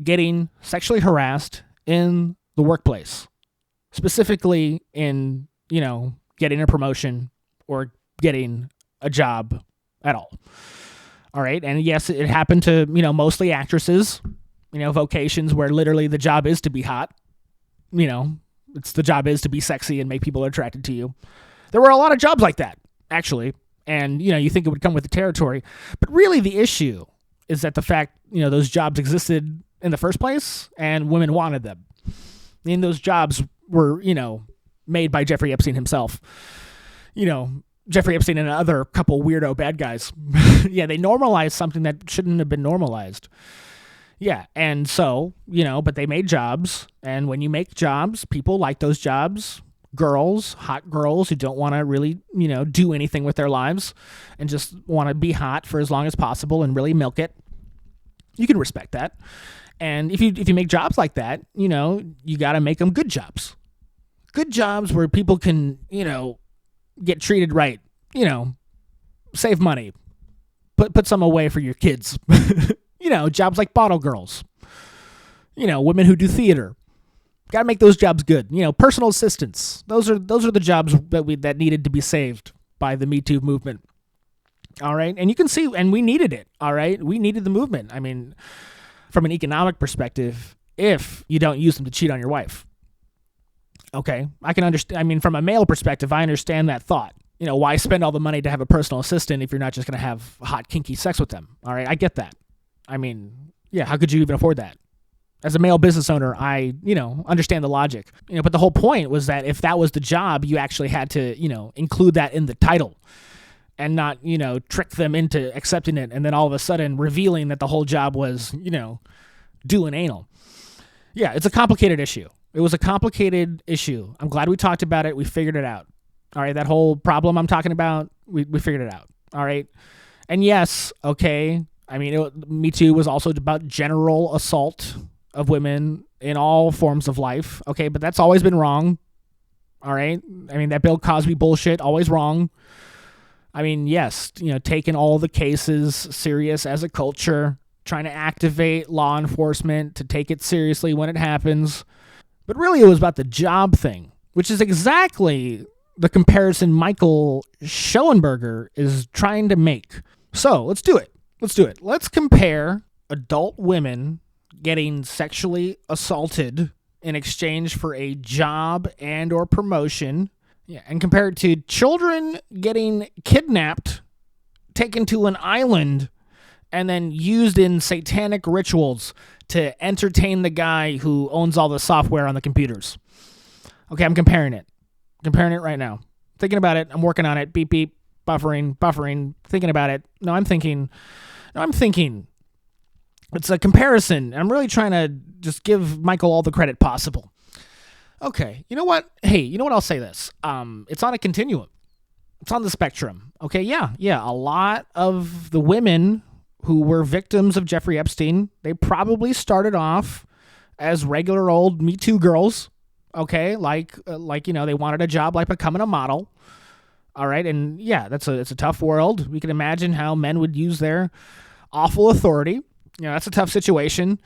getting sexually harassed in the workplace, specifically in, getting a promotion or getting a job at all. All right. And yes, it happened to, mostly actresses. vocations where literally the job is to be hot. The job is to be sexy and make people attracted to you. There were a lot of jobs like that, actually. And, you think it would come with the territory. But really the issue is that the fact, those jobs existed in the first place and women wanted them. And those jobs were, made by Jeffrey Epstein himself. Jeffrey Epstein and other couple weirdo bad guys. Yeah, they normalized something that shouldn't have been normalized. Yeah, and so, but they made jobs, and when you make jobs, people like those jobs. Girls, hot girls who don't want to really, do anything with their lives and just want to be hot for as long as possible and really milk it. You can respect that. And if you make jobs like that, you got to make them good jobs. Good jobs where people can, get treated right, save money, put some away for your kids. Jobs like bottle girls, women who do theater. Got to make those jobs good. Personal assistants. Those are the jobs that needed to be saved by the Me Too movement. All right, and you can see, and we needed it. All right, we needed the movement. I mean, from an economic perspective, if you don't use them to cheat on your wife, okay, I can understand. I mean, from a male perspective, I understand that thought. Why spend all the money to have a personal assistant if you're not just going to have hot, kinky sex with them? All right, I get that. I mean, yeah, how could you even afford that? As a male business owner, I, understand the logic. But the whole point was that if that was the job, you actually had to, include that in the title and not, trick them into accepting it and then all of a sudden revealing that the whole job was, doing anal. Yeah, it's a complicated issue. It was a complicated issue. I'm glad we talked about it. We figured it out. All right, that whole problem I'm talking about, we figured it out. All right. And yes, okay, I mean, Me Too was also about general assault of women in all forms of life. Okay, but that's always been wrong. All right? I mean, that Bill Cosby bullshit, always wrong. I mean, yes, taking all the cases serious as a culture, trying to activate law enforcement to take it seriously when it happens. But really it was about the job thing, which is exactly the comparison Michael Schoenberger is trying to make. So let's do it. Let's compare adult women getting sexually assaulted in exchange for a job and or promotion, and compare it to children getting kidnapped, taken to an island, and then used in satanic rituals to entertain the guy who owns all the software on the computers. Okay, I'm comparing it. Right now. Thinking about it. I'm working on it. Beep, beep. Buffering. Thinking about it. No, I'm thinking. It's a comparison. I'm really trying to just give Michael all the credit possible. Okay, you know what? Hey, you know what? I'll say this. It's on a continuum. It's on the spectrum. Okay, yeah. A lot of the women who were victims of Jeffrey Epstein, they probably started off as regular old Me Too girls. Okay, like they wanted a job like becoming a model. All right, and yeah, it's a tough world. We can imagine how men would use their awful authority. That's a tough situation.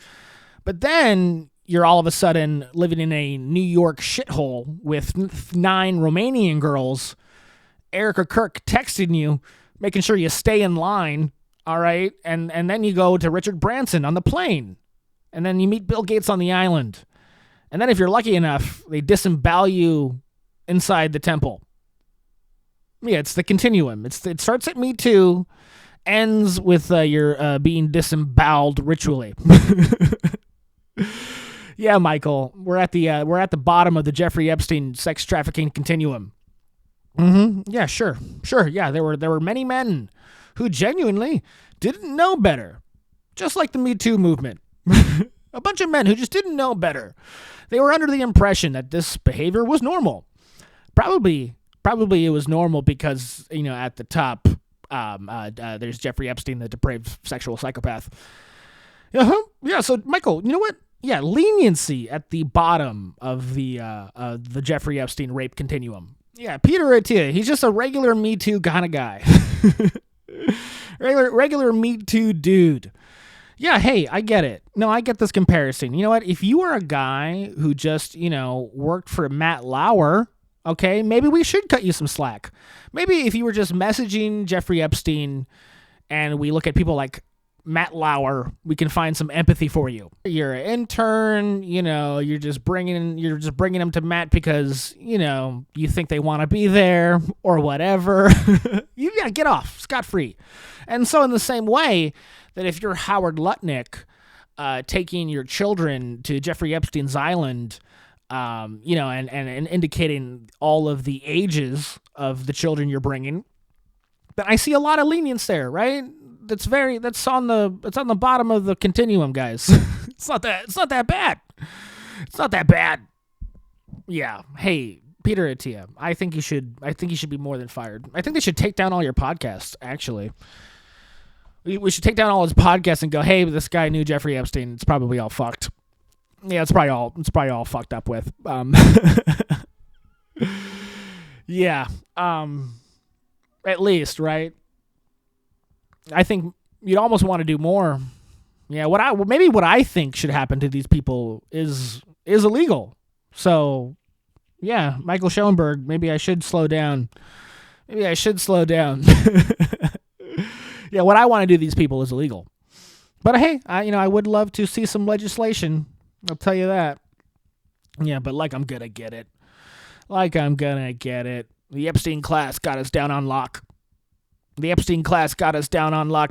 But then you're all of a sudden living in a New York shithole with 9 Romanian girls, Erica Kirk texting you, making sure you stay in line, all right? And then you go to Richard Branson on the plane. And then you meet Bill Gates on the island. And then if you're lucky enough, they disembowel you inside the temple. Yeah, it's the continuum. It starts at Me Too, ends with your being disemboweled ritually. Yeah, Michael, we're at the bottom of the Jeffrey Epstein sex trafficking continuum. Mm-hmm. Yeah, sure. Yeah, there were many men who genuinely didn't know better, just like the Me Too movement. A bunch of men who just didn't know better. They were under the impression that this behavior was normal. Probably it was normal because at the top there's Jeffrey Epstein, the depraved sexual psychopath. Yeah. So Michael, you know what? Yeah, leniency at the bottom of the Jeffrey Epstein rape continuum. Yeah, Peter Attia, he's just a regular Me Too kind of guy. regular Me Too dude. Yeah, hey, I get it. No, I get this comparison. You know what? If you are a guy who just, worked for Matt Lauer, okay, maybe we should cut you some slack. Maybe if you were just messaging Jeffrey Epstein and we look at people like Matt Lauer, we can find some empathy for you. You're an intern, you're just bringing them to Matt because, you think they want to be there or whatever. You gotta get off scot-free. And so in the same way that if you're Howard Lutnick, taking your children to Jeffrey Epstein's island, and indicating all of the ages of the children you're bringing, then I see a lot of lenience there, right? That's on the bottom of the continuum, guys. It's not that bad. It's not that bad. Yeah. Hey, Peter Attia, I think you should be more than fired. I think they should take down all your podcasts, actually. We should take down all his podcasts and go, hey, this guy knew Jeffrey Epstein. It's probably all fucked. Yeah, it's probably all fucked up with. Yeah. At least, right? I think you'd almost want to do more. Yeah, what I think should happen to these people is illegal. So, yeah, Michael Schoenberg, maybe I should slow down. Yeah, what I want to do to these people is illegal. But hey, I would love to see some legislation. I'll tell you that. Yeah, but I'm gonna get it. The Epstein class got us down on lock.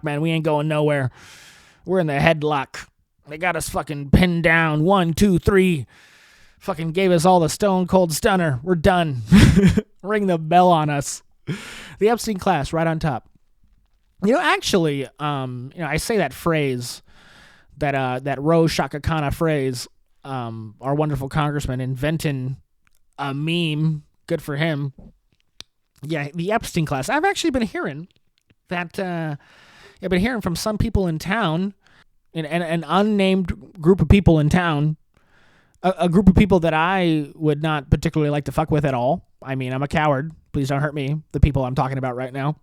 Man. We ain't going nowhere. We're in the headlock. They got us fucking pinned down. 1, 2, 3. Fucking gave us all the stone cold stunner. We're done. Ring the bell on us. The Epstein class right on top. Actually, I say that phrase, that Rose Shaka Khan phrase, our wonderful congressman inventing a meme. Good for him. Yeah, the Epstein class. I've actually been hearing that. I've been hearing from some people in town, an unnamed group of people in town, a group of people that I would not particularly like to fuck with at all. I mean, I'm a coward. Please don't hurt me. The people I'm talking about right now.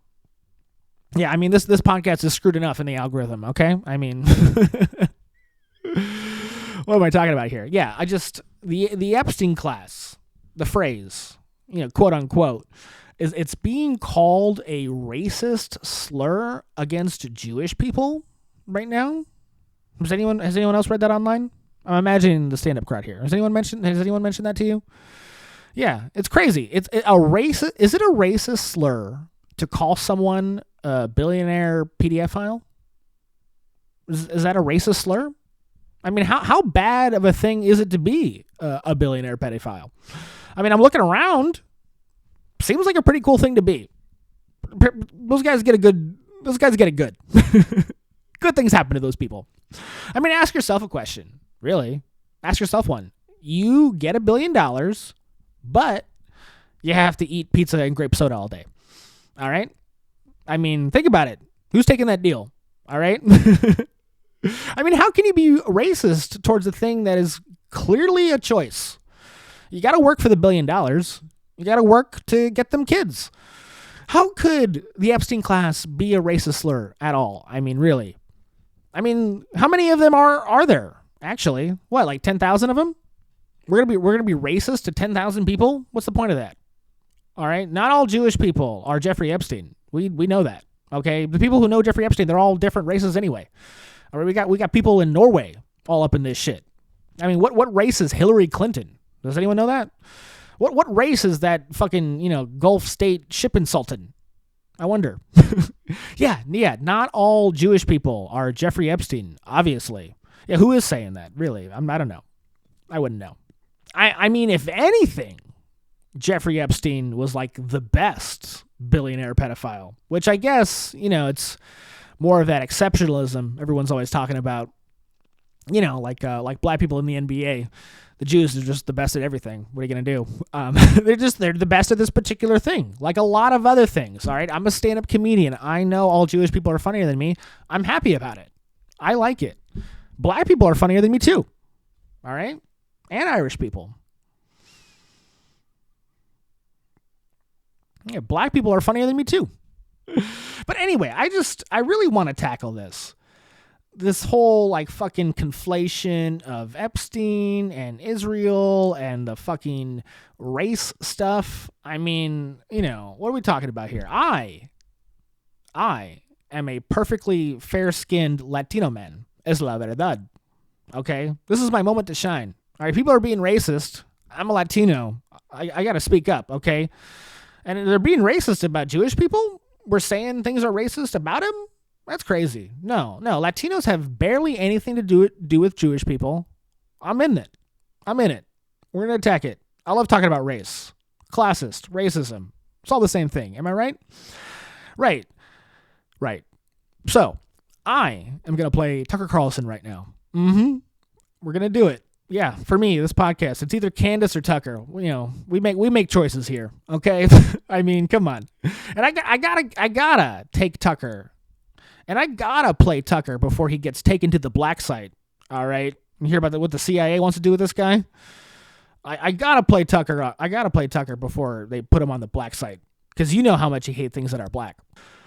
Yeah, I mean, this podcast is screwed enough in the algorithm. Okay, I mean, what am I talking about here? Yeah, the Epstein class, the phrase, quote unquote, it's being called a racist slur against Jewish people right now. Has anyone else read that online? I'm imagining the stand-up crowd here. Has anyone mentioned that to you? Yeah, it's crazy. Is it a racist slur to call someone a billionaire PDF file? Is that a racist slur? I mean, how bad of a thing is it to be a billionaire pedophile? I mean, I'm looking around. Seems like a pretty cool thing to be. Those guys get it good. Good things happen to those people. I mean, ask yourself a question. Really, ask yourself one. You get $1 billion, but you have to eat pizza and grape soda all day. All right? I mean, think about it. Who's taking that deal? All right? I mean, how can you be racist towards a thing that is clearly a choice? You got to work for the $1 billion. You got to work to get them kids. How could the Epstein class be a racist slur at all? I mean, really? I mean, how many of them are there? Actually, what, like 10,000 of them? We're gonna be racist to 10,000 people? What's the point of that? All right, not all Jewish people are Jeffrey Epstein. We know that. Okay, the people who know Jeffrey Epstein, they're all different races anyway. All right, we got people in Norway all up in this shit. I mean, what race is Hillary Clinton? Does anyone know that? What race is that fucking Gulf State shipping sultan? I wonder. Yeah. Not all Jewish people are Jeffrey Epstein. Obviously. Yeah. Who is saying that? Really? I don't know. I wouldn't know. I mean, if anything, Jeffrey Epstein was like the best billionaire pedophile, which I guess, it's more of that exceptionalism everyone's always talking about, like black people in the NBA. The Jews are just the best at everything. What are you going to do? They're the best at this particular thing, like a lot of other things. All right. I'm a stand-up comedian. I know all Jewish people are funnier than me. I'm happy about it. I like it. Black people are funnier than me too. All right. And Irish people. Yeah, black people are funnier than me too. But anyway, I really want to tackle this whole like fucking conflation of Epstein and Israel and the fucking race stuff. I mean, what are we talking about here? I am a perfectly fair-skinned Latino man. Es la verdad. Okay? This is my moment to shine. All right, people are being racist. I'm a Latino. I got to speak up, okay? And they're being racist about Jewish people? We're saying things are racist about them? That's crazy. No. Latinos have barely anything to do with Jewish people. I'm in it. We're going to attack it. I love talking about race. Classist, racism. It's all the same thing. Am I right? Right. So, I am going to play Tucker Carlson right now. We're going to do it. Yeah, for me, this podcast, it's either Candace or Tucker. You know, we make choices here, okay? I mean, come on. And I gotta take Tucker. And I gotta play Tucker before he gets taken to the black site. All right? You hear about what the CIA wants to do with this guy? I gotta play Tucker. I gotta play Tucker before they put him on the black site. Because you know how much he hates things that are black.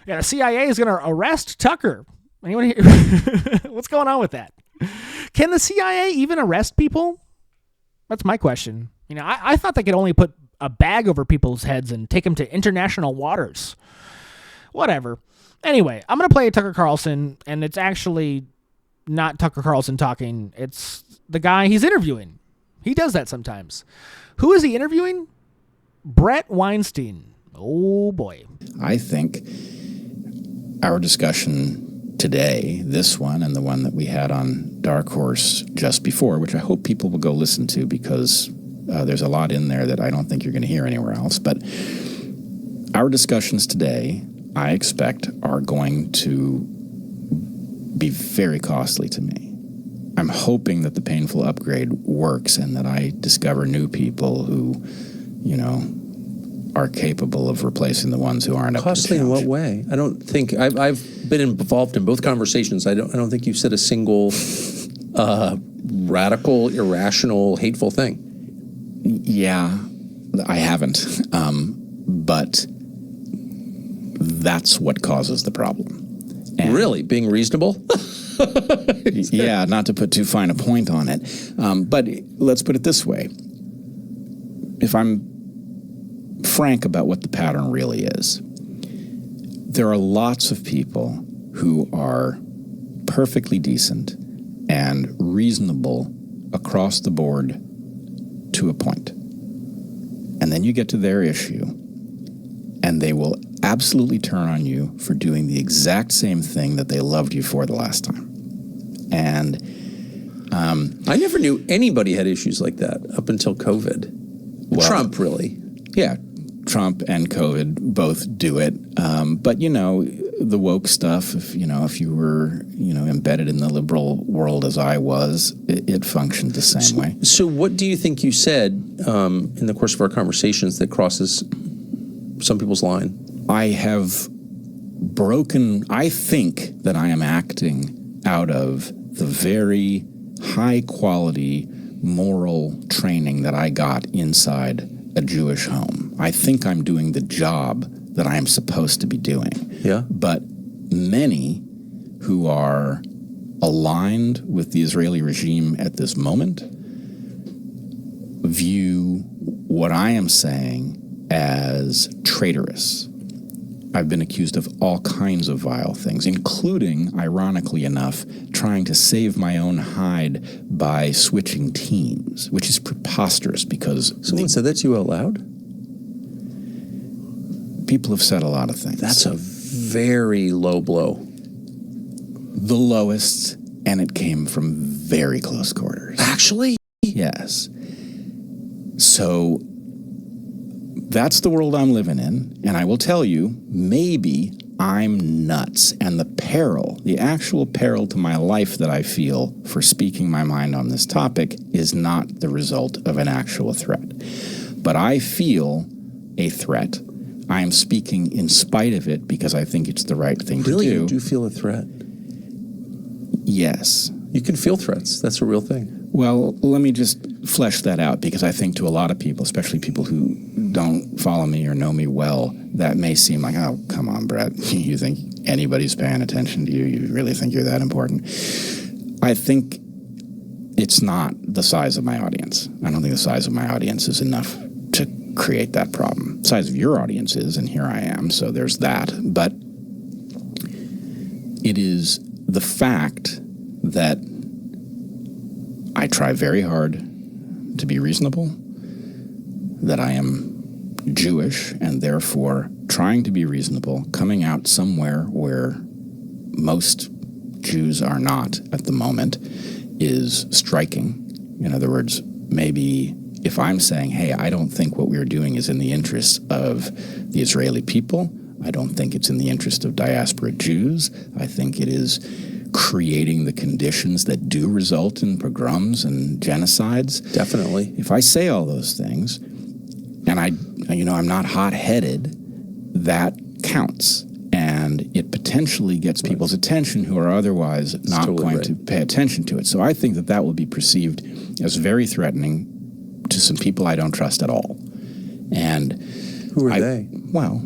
Yeah, the CIA is gonna arrest Tucker. Anyone here? What's going on with that? Can the CIA even arrest people? That's my question. You know, I thought they could only put a bag over people's heads and take them to international waters. Whatever. Anyway, I'm going to play Tucker Carlson, and it's actually not Tucker Carlson talking. It's the guy he's interviewing. He does that sometimes. Who is he interviewing? Brett Weinstein. Oh, boy. I think our discussion today, this one and the one that we had on Dark Horse just before, which I hope people will go listen to because there's a lot in there that I don't think you're going to hear anywhere else. But our discussions today, I expect, are going to be very costly to me. I'm hoping that the painful upgrade works and that I discover new people who, you know, are capable of replacing the ones who aren't up to the Costly in what way? I don't think I've been involved in both conversations. I don't think you've said a single radical, irrational, hateful thing. Yeah, I haven't. But that's what causes the problem. And really, being reasonable? Yeah, not to put too fine a point on it. But let's put it this way. If I'm frank about what the pattern really is, there are lots of people who are perfectly decent and reasonable across the board to a point. And then you get to their issue, and they will absolutely turn on you for doing the exact same thing that they loved you for the last time. And I never knew anybody had issues like that up until COVID. Well, Trump, really. Yeah, Trump and COVID both do it. But, you know, the woke stuff, if you were, embedded in the liberal world as I was, it functioned the same way. So what do you think you said in the course of our conversations that crosses some people's line? I think that I am acting out of the very high quality moral training that I got inside a Jewish home. I think I'm doing the job that I am supposed to be doing. Yeah. But many who are aligned with the Israeli regime at this moment view what I am saying as traitorous. I've been accused of all kinds of vile things, including, ironically enough, trying to save my own hide by switching teams, which is preposterous because... Someone said that to you out loud? People have said a lot of things. That's a very low blow. The lowest, and it came from very close quarters. Actually? Yes. So... that's the world I'm living in, and I will tell you, maybe I'm nuts, and the actual peril to my life that I feel for speaking my mind on this topic is not the result of an actual threat. But I feel a threat. I am speaking in spite of it because I think it's the right thing to do. Really? You do feel a threat? Yes. You can feel threats. That's a real thing. Well, let me just flesh that out because I think to a lot of people, especially people who don't follow me or know me well, that may seem like, oh, come on, Brett. You think anybody's paying attention to you? You really think you're that important? I think it's not the size of my audience. I don't think the size of my audience is enough to create that problem. The size of your audience is, and here I am, so there's that. But It is the fact that I try very hard to be reasonable, that I am Jewish, and therefore trying to be reasonable, coming out somewhere where most Jews are not at the moment, is striking. In other words, maybe if I'm saying, hey, I don't think what we're doing is in the interest of the Israeli people, I don't think it's in the interest of diaspora Jews, I think it is creating the conditions that do result in pogroms and genocides. Definitely. If I say all those things, and I'm not hot-headed, that counts. And it potentially gets people's attention who are otherwise not totally going right. to pay attention to it. So I think that will be perceived as very threatening to some people I don't trust at all. And Who are they? Well,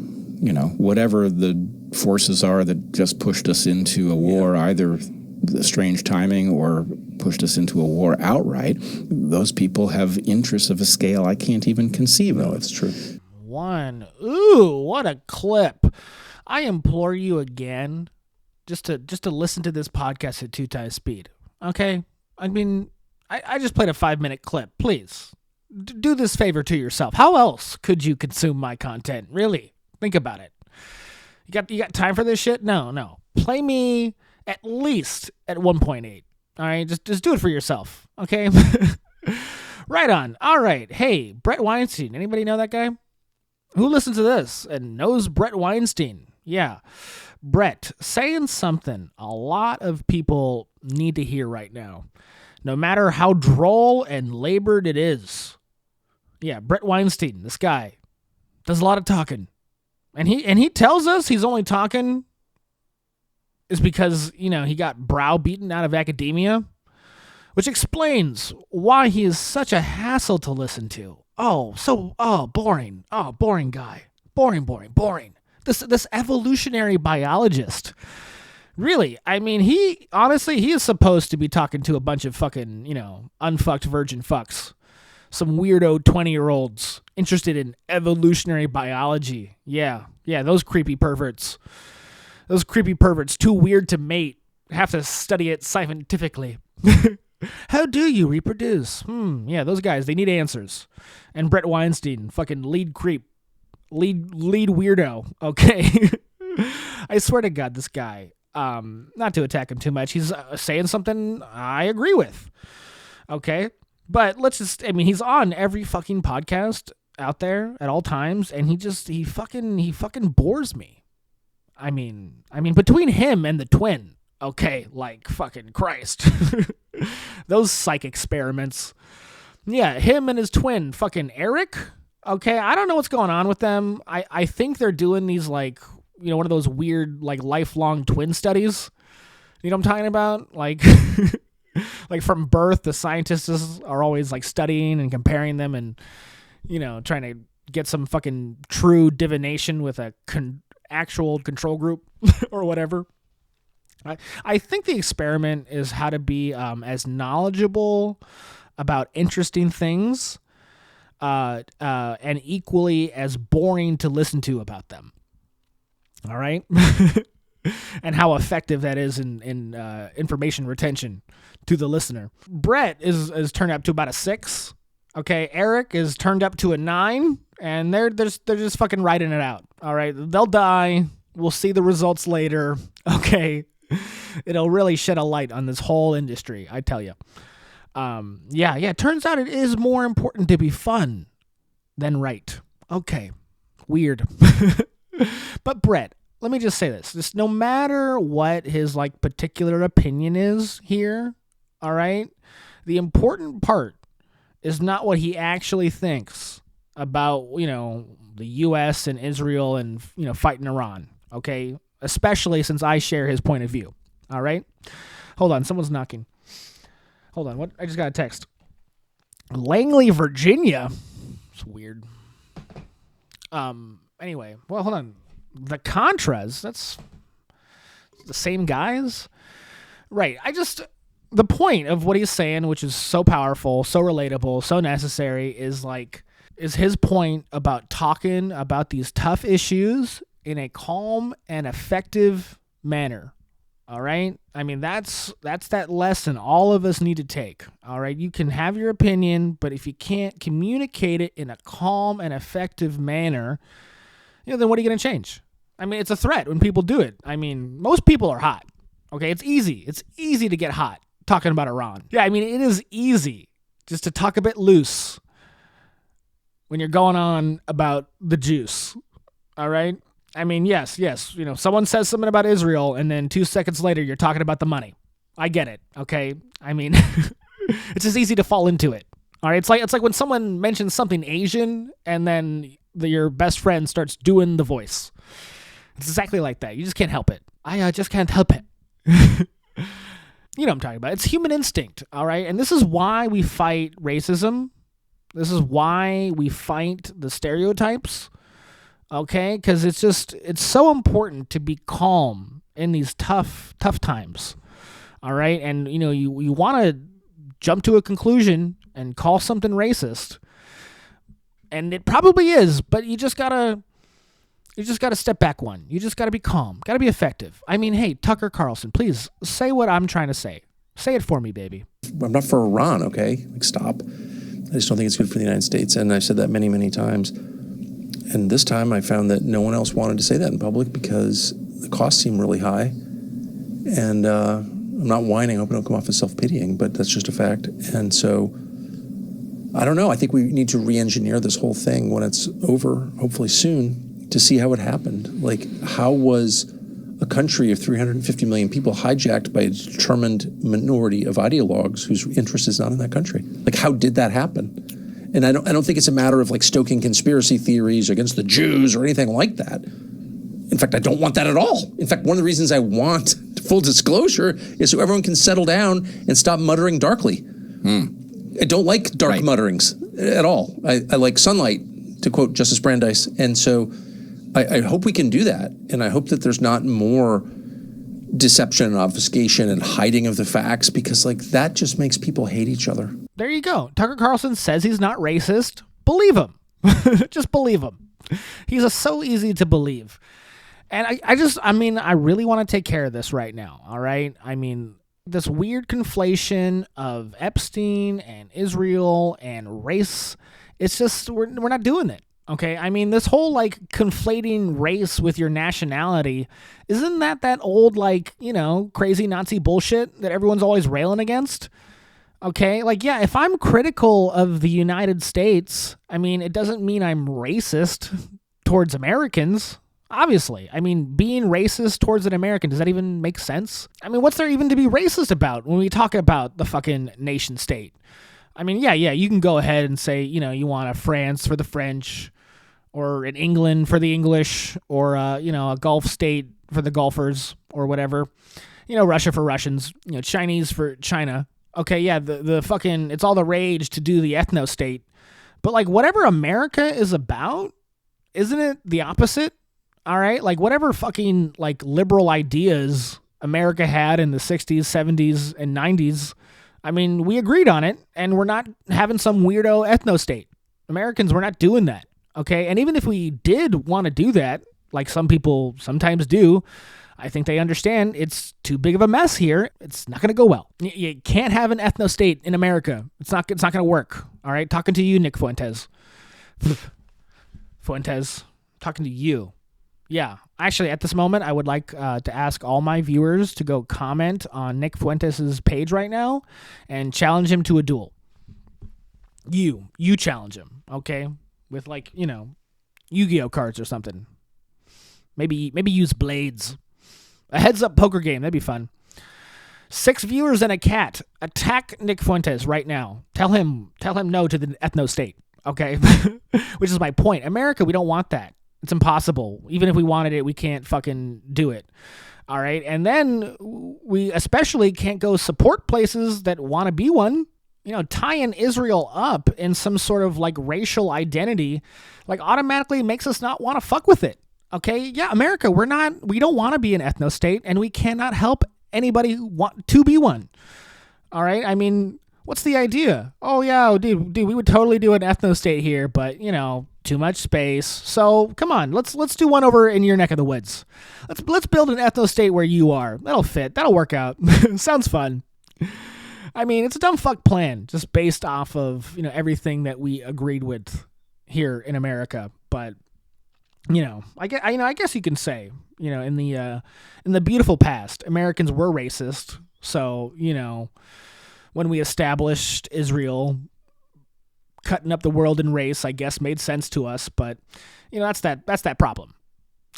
whatever the forces are that just pushed us into a war, either the strange timing or pushed us into a war outright, those people have interests of a scale I can't even conceive of. No, it's true. Ooh, what a clip. I implore you again just to listen to this podcast at 2 times speed, okay? I mean, I just played a 5-minute clip. Please, do this favor to yourself. How else could you consume my content? Really, think about it. You got time for this shit? No. Play me at least at 1.8. All right, just do it for yourself, okay? Right on. All right. Hey, Brett Weinstein. Anybody know that guy? Who listens to this and knows Brett Weinstein? Yeah. Brett, saying something a lot of people need to hear right now, no matter how droll and labored it is. Yeah, Brett Weinstein, this guy, does a lot of talking. And he tells us he's only talking is because, he got browbeaten out of academia, which explains why he is such a hassle to listen to. Boring. Oh, boring guy. Boring. This evolutionary biologist. Really, I mean, he is supposed to be talking to a bunch of fucking, unfucked virgin fucks. Some weirdo 20-year-olds interested in evolutionary biology. Yeah, those creepy perverts. Those creepy perverts, too weird to mate, have to study it scientifically. How do you reproduce? Yeah, those guys, they need answers. And Brett Weinstein, fucking lead creep. Lead weirdo, okay? I swear to God, this guy, not to attack him too much, he's saying something I agree with, okay? But he's on every fucking podcast out there at all times, and he fucking bores me. I mean, between him and the twin, okay, like fucking Christ. Those psych experiments. Yeah, him and his twin, fucking Eric. Okay, I don't know what's going on with them. I think they're doing these one of those weird lifelong twin studies. You know what I'm talking about? Like from birth, the scientists are always studying and comparing them and trying to get some fucking true divination with a actual control group or whatever. I think the experiment is how to be as knowledgeable about interesting things and equally as boring to listen to about them. All right? And how effective that is in information retention to the listener. Brett is turned up to about a 6. Okay, Eric is turned up to a 9, and they're just fucking riding it out. All right, they'll die. We'll see the results later. Okay, it'll really shed a light on this whole industry, I tell you. Yeah. Turns out it is more important to be fun than right. Okay, weird. But Brett, let me just say this. Just no matter what his particular opinion is here, all right, the important part is not what he actually thinks about, the U.S. and Israel and, fighting Iran, okay? Especially since I share his point of view, all right? Hold on, someone's knocking. Hold on, what? I just got a text. Langley, Virginia. It's weird. Anyway, well, hold on. The Contras, that's the same guys? Right, the point of what he's saying, which is so powerful, so relatable, so necessary, is his point about talking about these tough issues in a calm and effective manner. All right? I mean, that's that lesson all of us need to take. All right? You can have your opinion, but if you can't communicate it in a calm and effective manner, then what are you going to change? I mean, it's a threat when people do it. I mean, most people are hot. Okay? It's easy. It's easy to get hot talking about Iran. Yeah, I mean, it is easy just to talk a bit loose when you're going on about the juice. All right? I mean, yes, someone says something about Israel, and then 2 seconds later, you're talking about the money. I get it, okay? I mean, it's just easy to fall into it. All right, it's like when someone mentions something Asian, and then your best friend starts doing the voice. It's exactly like that. You just can't help it. I just can't help it. You know what I'm talking about. It's human instinct, all right? And this is why we fight racism. This is why we fight the stereotypes. Okay, because it's so important to be calm in these tough times. All right, and you want to jump to a conclusion and call something racist, and it probably is, but you just gotta step back one. You just gotta be calm, gotta be effective. I mean, hey, Tucker Carlson, please say what I'm trying to say. Say it for me, baby. I'm not for Iran, okay? Like, stop. I just don't think it's good for the United States, and I've said that many, many times. And this time I found that no one else wanted to say that in public because the costs seem really high. And I'm not whining. I hope I don't come off as self-pitying, but that's just a fact. And so, I don't know. I think we need to re-engineer this whole thing when it's over, hopefully soon, to see how it happened. Like, how was a country of 350 million people hijacked by a determined minority of ideologues whose interest is not in that country? Like, how did that happen? And I don't think it's a matter of like stoking conspiracy theories against the Jews or anything like that. In fact, I don't want that at all. In fact, one of the reasons I want full disclosure is so everyone can settle down and stop muttering darkly. I don't like dark mutterings at all. I like sunlight, to quote Justice Brandeis. And so I hope we can do that. And I hope that there's not more deception and obfuscation and hiding of the facts, because like that just makes people hate each other. There you go. Tucker Carlson says he's not racist. Believe him. Just believe him. He's so easy to believe. And I really want to take care of this right now. All right. I mean, this weird conflation of Epstein and Israel and race, it's just, we're not doing it. Okay, I mean, this whole, like, conflating race with your nationality, isn't that old, like, crazy Nazi bullshit that everyone's always railing against? Okay, like, yeah, if I'm critical of the United States, I mean, it doesn't mean I'm racist towards Americans, obviously. I mean, being racist towards an American, does that even make sense? I mean, what's there even to be racist about when we talk about the fucking nation state? I mean, yeah, you can go ahead and say, you want a France for the French, or an England for the English, or, a Gulf state for the golfers, or whatever. Russia for Russians, Chinese for China. Okay, yeah, the fucking, it's all the rage to do the ethno-state. But, like, whatever America is about, isn't it the opposite? All right? Like, whatever fucking, like, liberal ideas America had in the 60s, 70s, and 90s, I mean, we agreed on it, and we're not having some weirdo ethno-state. Americans, we're not doing that. Okay, and even if we did want to do that, like some people sometimes do, I think they understand it's too big of a mess here. It's not going to go well. You can't have an ethno-state in America. It's not going to work. All right, talking to you, Nick Fuentes. Fuentes, talking to you. Yeah, actually, at this moment, I would like to ask all my viewers to go comment on Nick Fuentes' page right now and challenge him to a duel. You challenge him, okay? With, like, Yu-Gi-Oh cards or something. Maybe use blades. A heads-up poker game. That'd be fun. 6 viewers and a cat. Attack Nick Fuentes right now. Tell him no to the ethno-state. Okay? Which is my point. America, we don't want that. It's impossible. Even if we wanted it, we can't fucking do it. All right? And then we especially can't go support places that want to be one. Tying Israel up in some sort of, like, racial identity, like, automatically makes us not want to fuck with it. Okay? Yeah, America, we don't want to be an ethno-state, and we cannot help anybody want to be one. All right? I mean, what's the idea? Oh, yeah, dude, we would totally do an ethno-state here, but, too much space. So come on, let's do one over in your neck of the woods. Let's build an ethno state where you are. That'll fit. That'll work out. Sounds fun. I mean, it's a dumb fuck plan, just based off of everything that we agreed with here in America. But I guess you can say in the beautiful past, Americans were racist. So when we established Israel, cutting up the world in race, I guess, made sense to us. But that's that problem.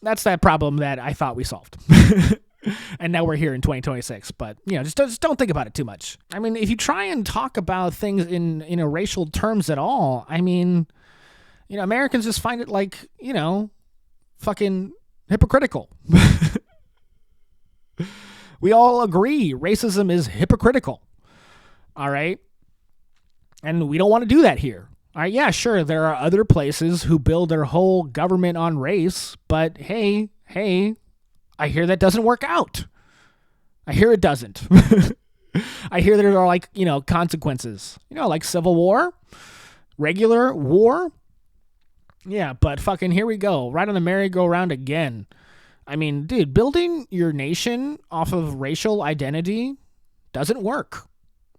That's that problem that I thought we solved. And now we're here in 2026. But just don't think about it too much. I mean, if you try and talk about things in racial terms at all, I mean, Americans just find it like fucking hypocritical. We all agree racism is hypocritical. All right. And we don't want to do that here. All right. Yeah, sure. There are other places who build their whole government on race. But hey, I hear that doesn't work out. I hear it doesn't. I hear there are consequences, like civil war, regular war. Yeah, but fucking here we go. Right on the merry-go-round again. I mean, dude, building your nation off of racial identity doesn't work.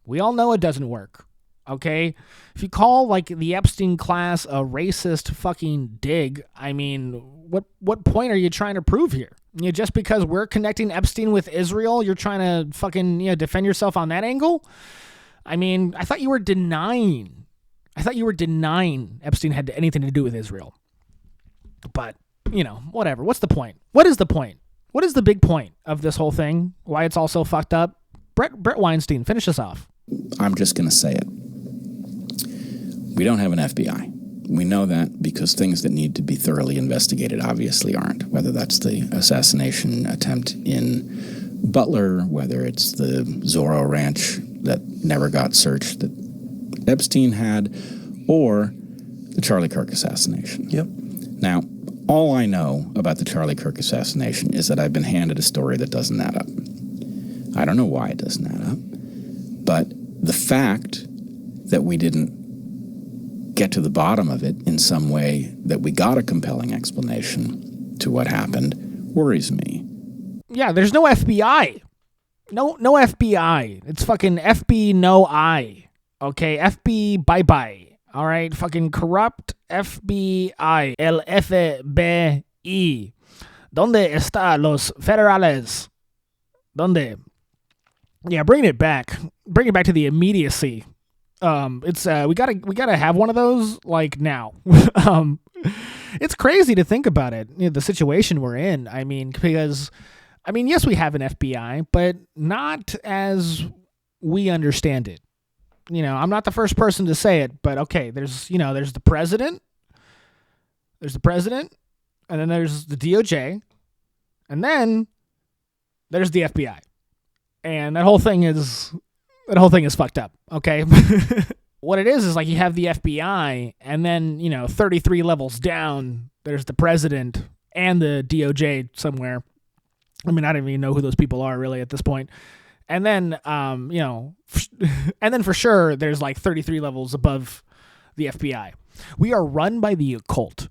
We all know it doesn't work. Okay? If you call the Epstein class a racist fucking dig, I mean, what point are you trying to prove here? Just because we're connecting Epstein with Israel, you're trying to fucking defend yourself on that angle? I mean, I thought you were denying Epstein had anything to do with Israel. But, whatever. What's the point? What is the point? What is the big point of this whole thing? Why it's all so fucked up? Brett Weinstein, finish us off. I'm just going to say it. We don't have an FBI. We know that because things that need to be thoroughly investigated obviously aren't, whether that's the assassination attempt in Butler, whether it's the Zorro Ranch that never got searched that Epstein had, or the Charlie Kirk assassination. Yep. Now, all I know about the Charlie Kirk assassination is that I've been handed a story that doesn't add up. I don't know why it doesn't add up, but the fact that we didn't get to the bottom of it in some way, that we got a compelling explanation to what happened, worries me. Yeah, there's no FBI. No FBI. It's fucking FB no I. Okay, FB bye-bye. All right, fucking corrupt FBI. El FBI. ¿Dónde está los federales? ¿Dónde? Yeah, bring it back. Bring it back to the immediacy. It's we gotta have one of those now. It's crazy to think about it. The situation we're in. I mean, because yes, we have an FBI, but not as we understand it. I'm not the first person to say it, but okay, there's the president. There's the president, and then there's the DOJ, and then there's the FBI. And that whole thing is fucked up, okay? What it is you have the FBI, and then, 33 levels down, there's the president and the DOJ somewhere. I mean, I don't even know who those people are really at this point. And then, and then for sure, there's 33 levels above the FBI. We are run by the occult,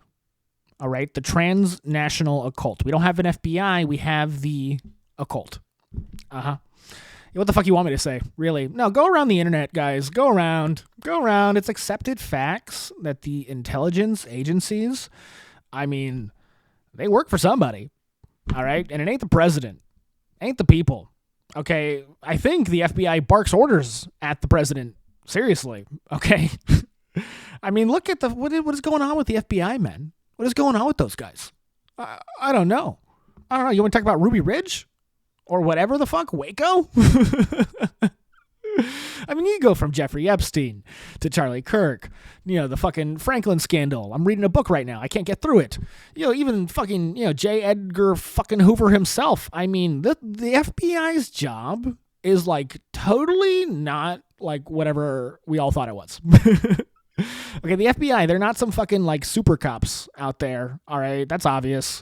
all right? The transnational occult. We don't have an FBI, we have the occult. Uh-huh. What the fuck you want me to say? Really? No, go around the internet, guys. Go around. It's accepted facts that the intelligence agencies, they work for somebody. All right? And it ain't the president. Ain't the people. Okay? I think the FBI barks orders at the president. Seriously. Okay? Look at what is going on with the FBI, man? What is going on with those guys? I don't know. You want to talk about Ruby Ridge? Or whatever the fuck, Waco? You go from Jeffrey Epstein to Charlie Kirk, the fucking Franklin scandal. I'm reading a book right now. I can't get through it. Even fucking, J. Edgar fucking Hoover himself. The FBI's job is totally not whatever we all thought it was. Okay, the FBI, they're not some fucking super cops out there. All right, that's obvious.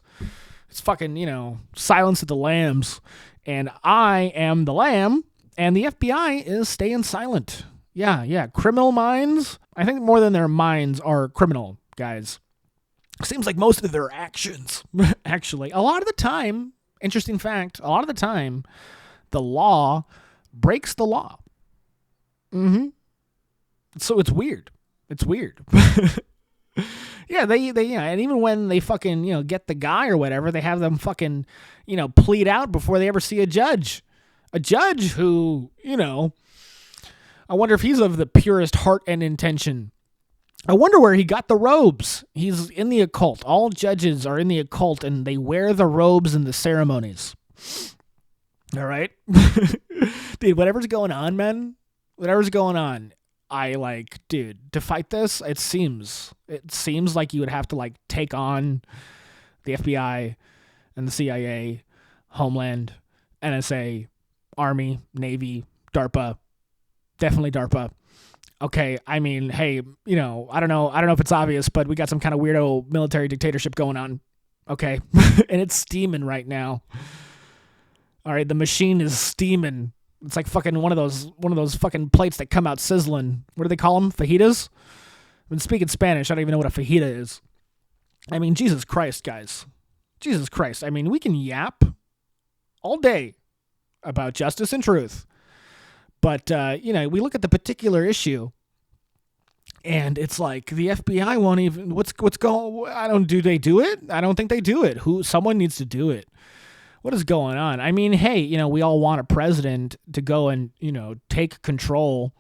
It's fucking, Silence of the Lambs. And I am the lamb, and the FBI is staying silent. Yeah. Criminal minds, I think more than their minds are criminal, guys. Seems like most of their actions, actually, a lot of the time, interesting fact, a lot of the time, the law breaks the law. So it's weird. It's weird. Yeah, they and even when they fucking, get the guy or whatever, they have them fucking, plead out before they ever see a judge. A judge who, I wonder if he's of the purest heart and intention. I wonder where he got the robes. He's in the occult. All judges are in the occult, and they wear the robes in the ceremonies. All right? Dude, whatever's going on, man, whatever's going on, dude, to fight this, it seems like you would have to, take on the FBI and the CIA, Homeland, NSA, Army, Navy, DARPA, definitely DARPA. Okay, I mean, hey, I don't know if it's obvious, but we got some kind of weirdo military dictatorship going on. Okay, and it's steaming right now. All right, the machine is steaming. It's like fucking one of those fucking plates that come out sizzling. What do they call them? Fajitas? I've been speaking Spanish. I don't even know what a fajita is. I mean, Jesus Christ, guys. Jesus Christ. I mean, we can yap all day about justice and truth. But, we look at the particular issue, and it's like the FBI won't even, what's going, do they do it? I don't think they do it. Someone needs to do it. What is going on? I mean, hey, we all want a president to go and, take control,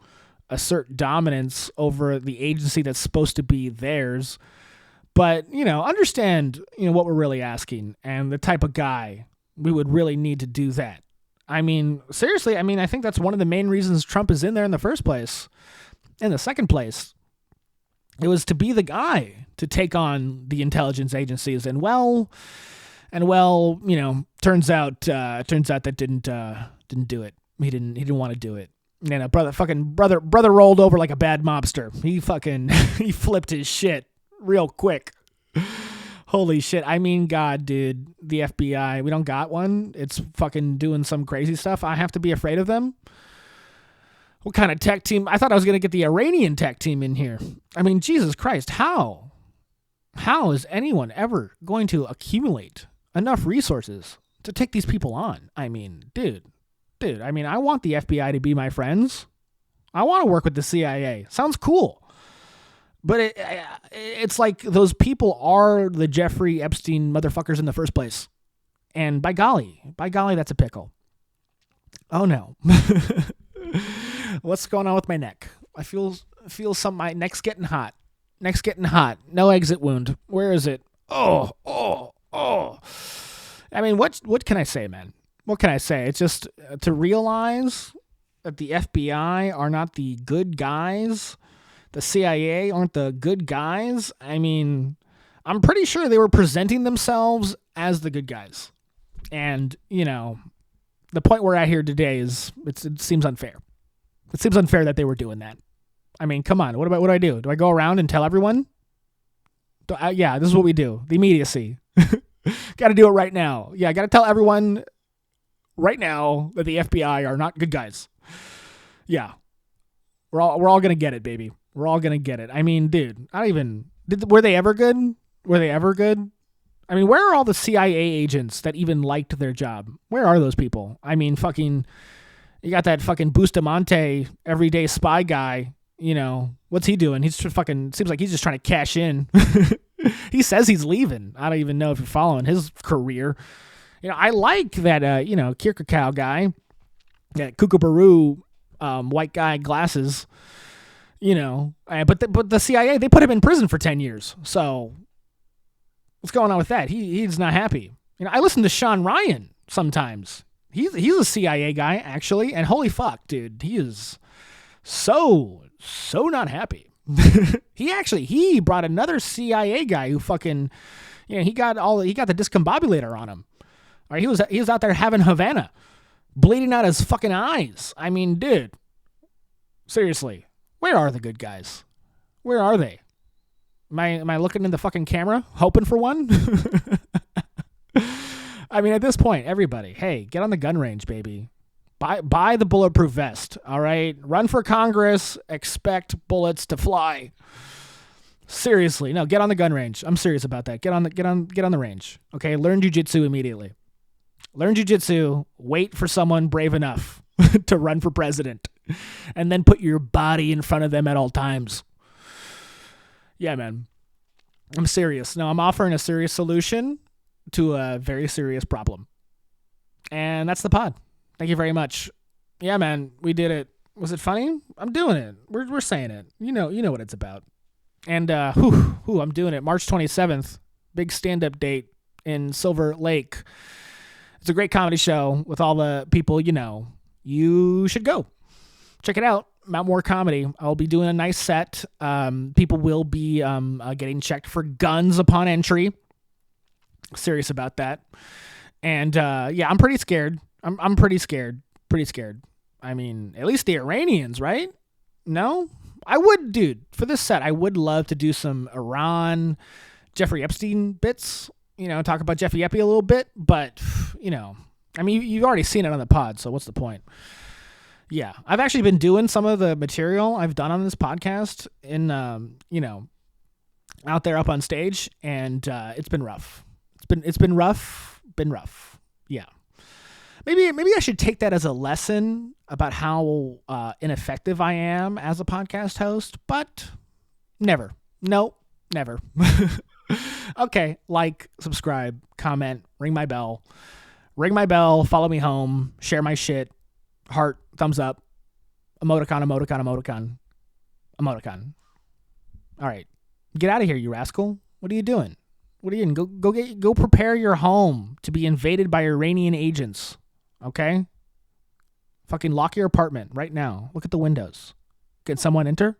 assert dominance over the agency that's supposed to be theirs. But, understand, what we're really asking and the type of guy we would really need to do that. I mean, seriously, I think that's one of the main reasons Trump is in there in the first place. In the second place, it was to be the guy to take on the intelligence agencies. And turns out that didn't do it. He didn't want to do it. Brother rolled over like a bad mobster. He flipped his shit real quick. Holy shit. I mean, God, dude, the FBI, we don't got one. It's fucking doing some crazy stuff. I have to be afraid of them. What kind of tech team? I thought I was going to get the Iranian tech team in here. I mean, Jesus Christ, how? How is anyone ever going to accumulate enough resources to take these people on? I mean, dude, I want the FBI to be my friends. I want to work with the CIA. Sounds cool. But it's like those people are the Jeffrey Epstein motherfuckers in the first place. And by golly, that's a pickle. Oh no. What's going on with my neck? I feel my neck's getting hot. No exit wound. Where is it? Oh. I mean, what can I say, man? What can I say? It's just to realize that the FBI are not the good guys. The CIA aren't the good guys. I mean, I'm pretty sure they were presenting themselves as the good guys. And, the point we're at here today is it seems unfair. It seems unfair that they were doing that. I mean, come on. What do I do? Do I go around and tell everyone? Yeah, this is what we do. The immediacy. Got to do it right now. Yeah, got to tell everyone right now that the FBI are not good guys. Yeah. We're all going to get it, baby. We're all going to get it. I mean, dude, were they ever good? I mean, where are all the CIA agents that even liked their job? Where are those people? I mean, you got that fucking Bustamante everyday spy guy, what's he doing? He's just seems like he's just trying to cash in. He says he's leaving. I don't even know if you're following his career. I like that, Kierkegaard guy, that Kookaburoo, white guy, glasses, but the CIA, they put him in prison for 10 years. So what's going on with that? He's not happy. I listen to Sean Ryan sometimes. He's a CIA guy, actually, and holy fuck, dude, he is so not happy. He brought another CIA guy who fucking, he got the discombobulator on him. All right, he was out there having Havana, bleeding out his fucking eyes. I mean, dude, seriously, where are the good guys? Where are they? Am I looking in the fucking camera, hoping for one? I mean, at this point, everybody, hey, get on the gun range, baby. Buy the bulletproof vest, all right? Run for Congress, expect bullets to fly. Seriously, no, get on the gun range. I'm serious about that. Get on the range. Okay, learn jujitsu immediately. Learn jujitsu. Wait for someone brave enough to run for president, and then put your body in front of them at all times. Yeah, man. I'm serious. No, I'm offering a serious solution to a very serious problem. And that's the pod. Thank you very much. Yeah, man, we did it. Was it funny? I'm doing it. We're saying it. You know what it's about. And I'm doing it. March 27th, big stand-up date in Silver Lake. It's a great comedy show with all the people you know. You should go. Check it out. Mount Moore Comedy. I'll be doing a nice set. People will be getting checked for guns upon entry. Serious about that. And yeah, I'm pretty scared. I'm pretty scared. Pretty scared. I mean, at least the Iranians, right? No? I would, dude, for this set, I would love to do some Iran, Jeffrey Epstein bits, talk about Jeffy Epi a little bit, but, I mean, you've already seen it on the pod, so what's the point? Yeah, I've actually been doing some of the material I've done on this podcast in, out there up on stage, and it's been rough. It's been rough. Yeah. Maybe I should take that as a lesson about how ineffective I am as a podcast host, but never. No, never. Okay, like, subscribe, comment, ring my bell, follow me home, share my shit, heart, thumbs up, emoticon. All right, get out of here, you rascal. What are you doing? Go prepare your home to be invaded by Iranian agents. Okay? Fucking lock your apartment right now. Look at the windows. Can someone enter?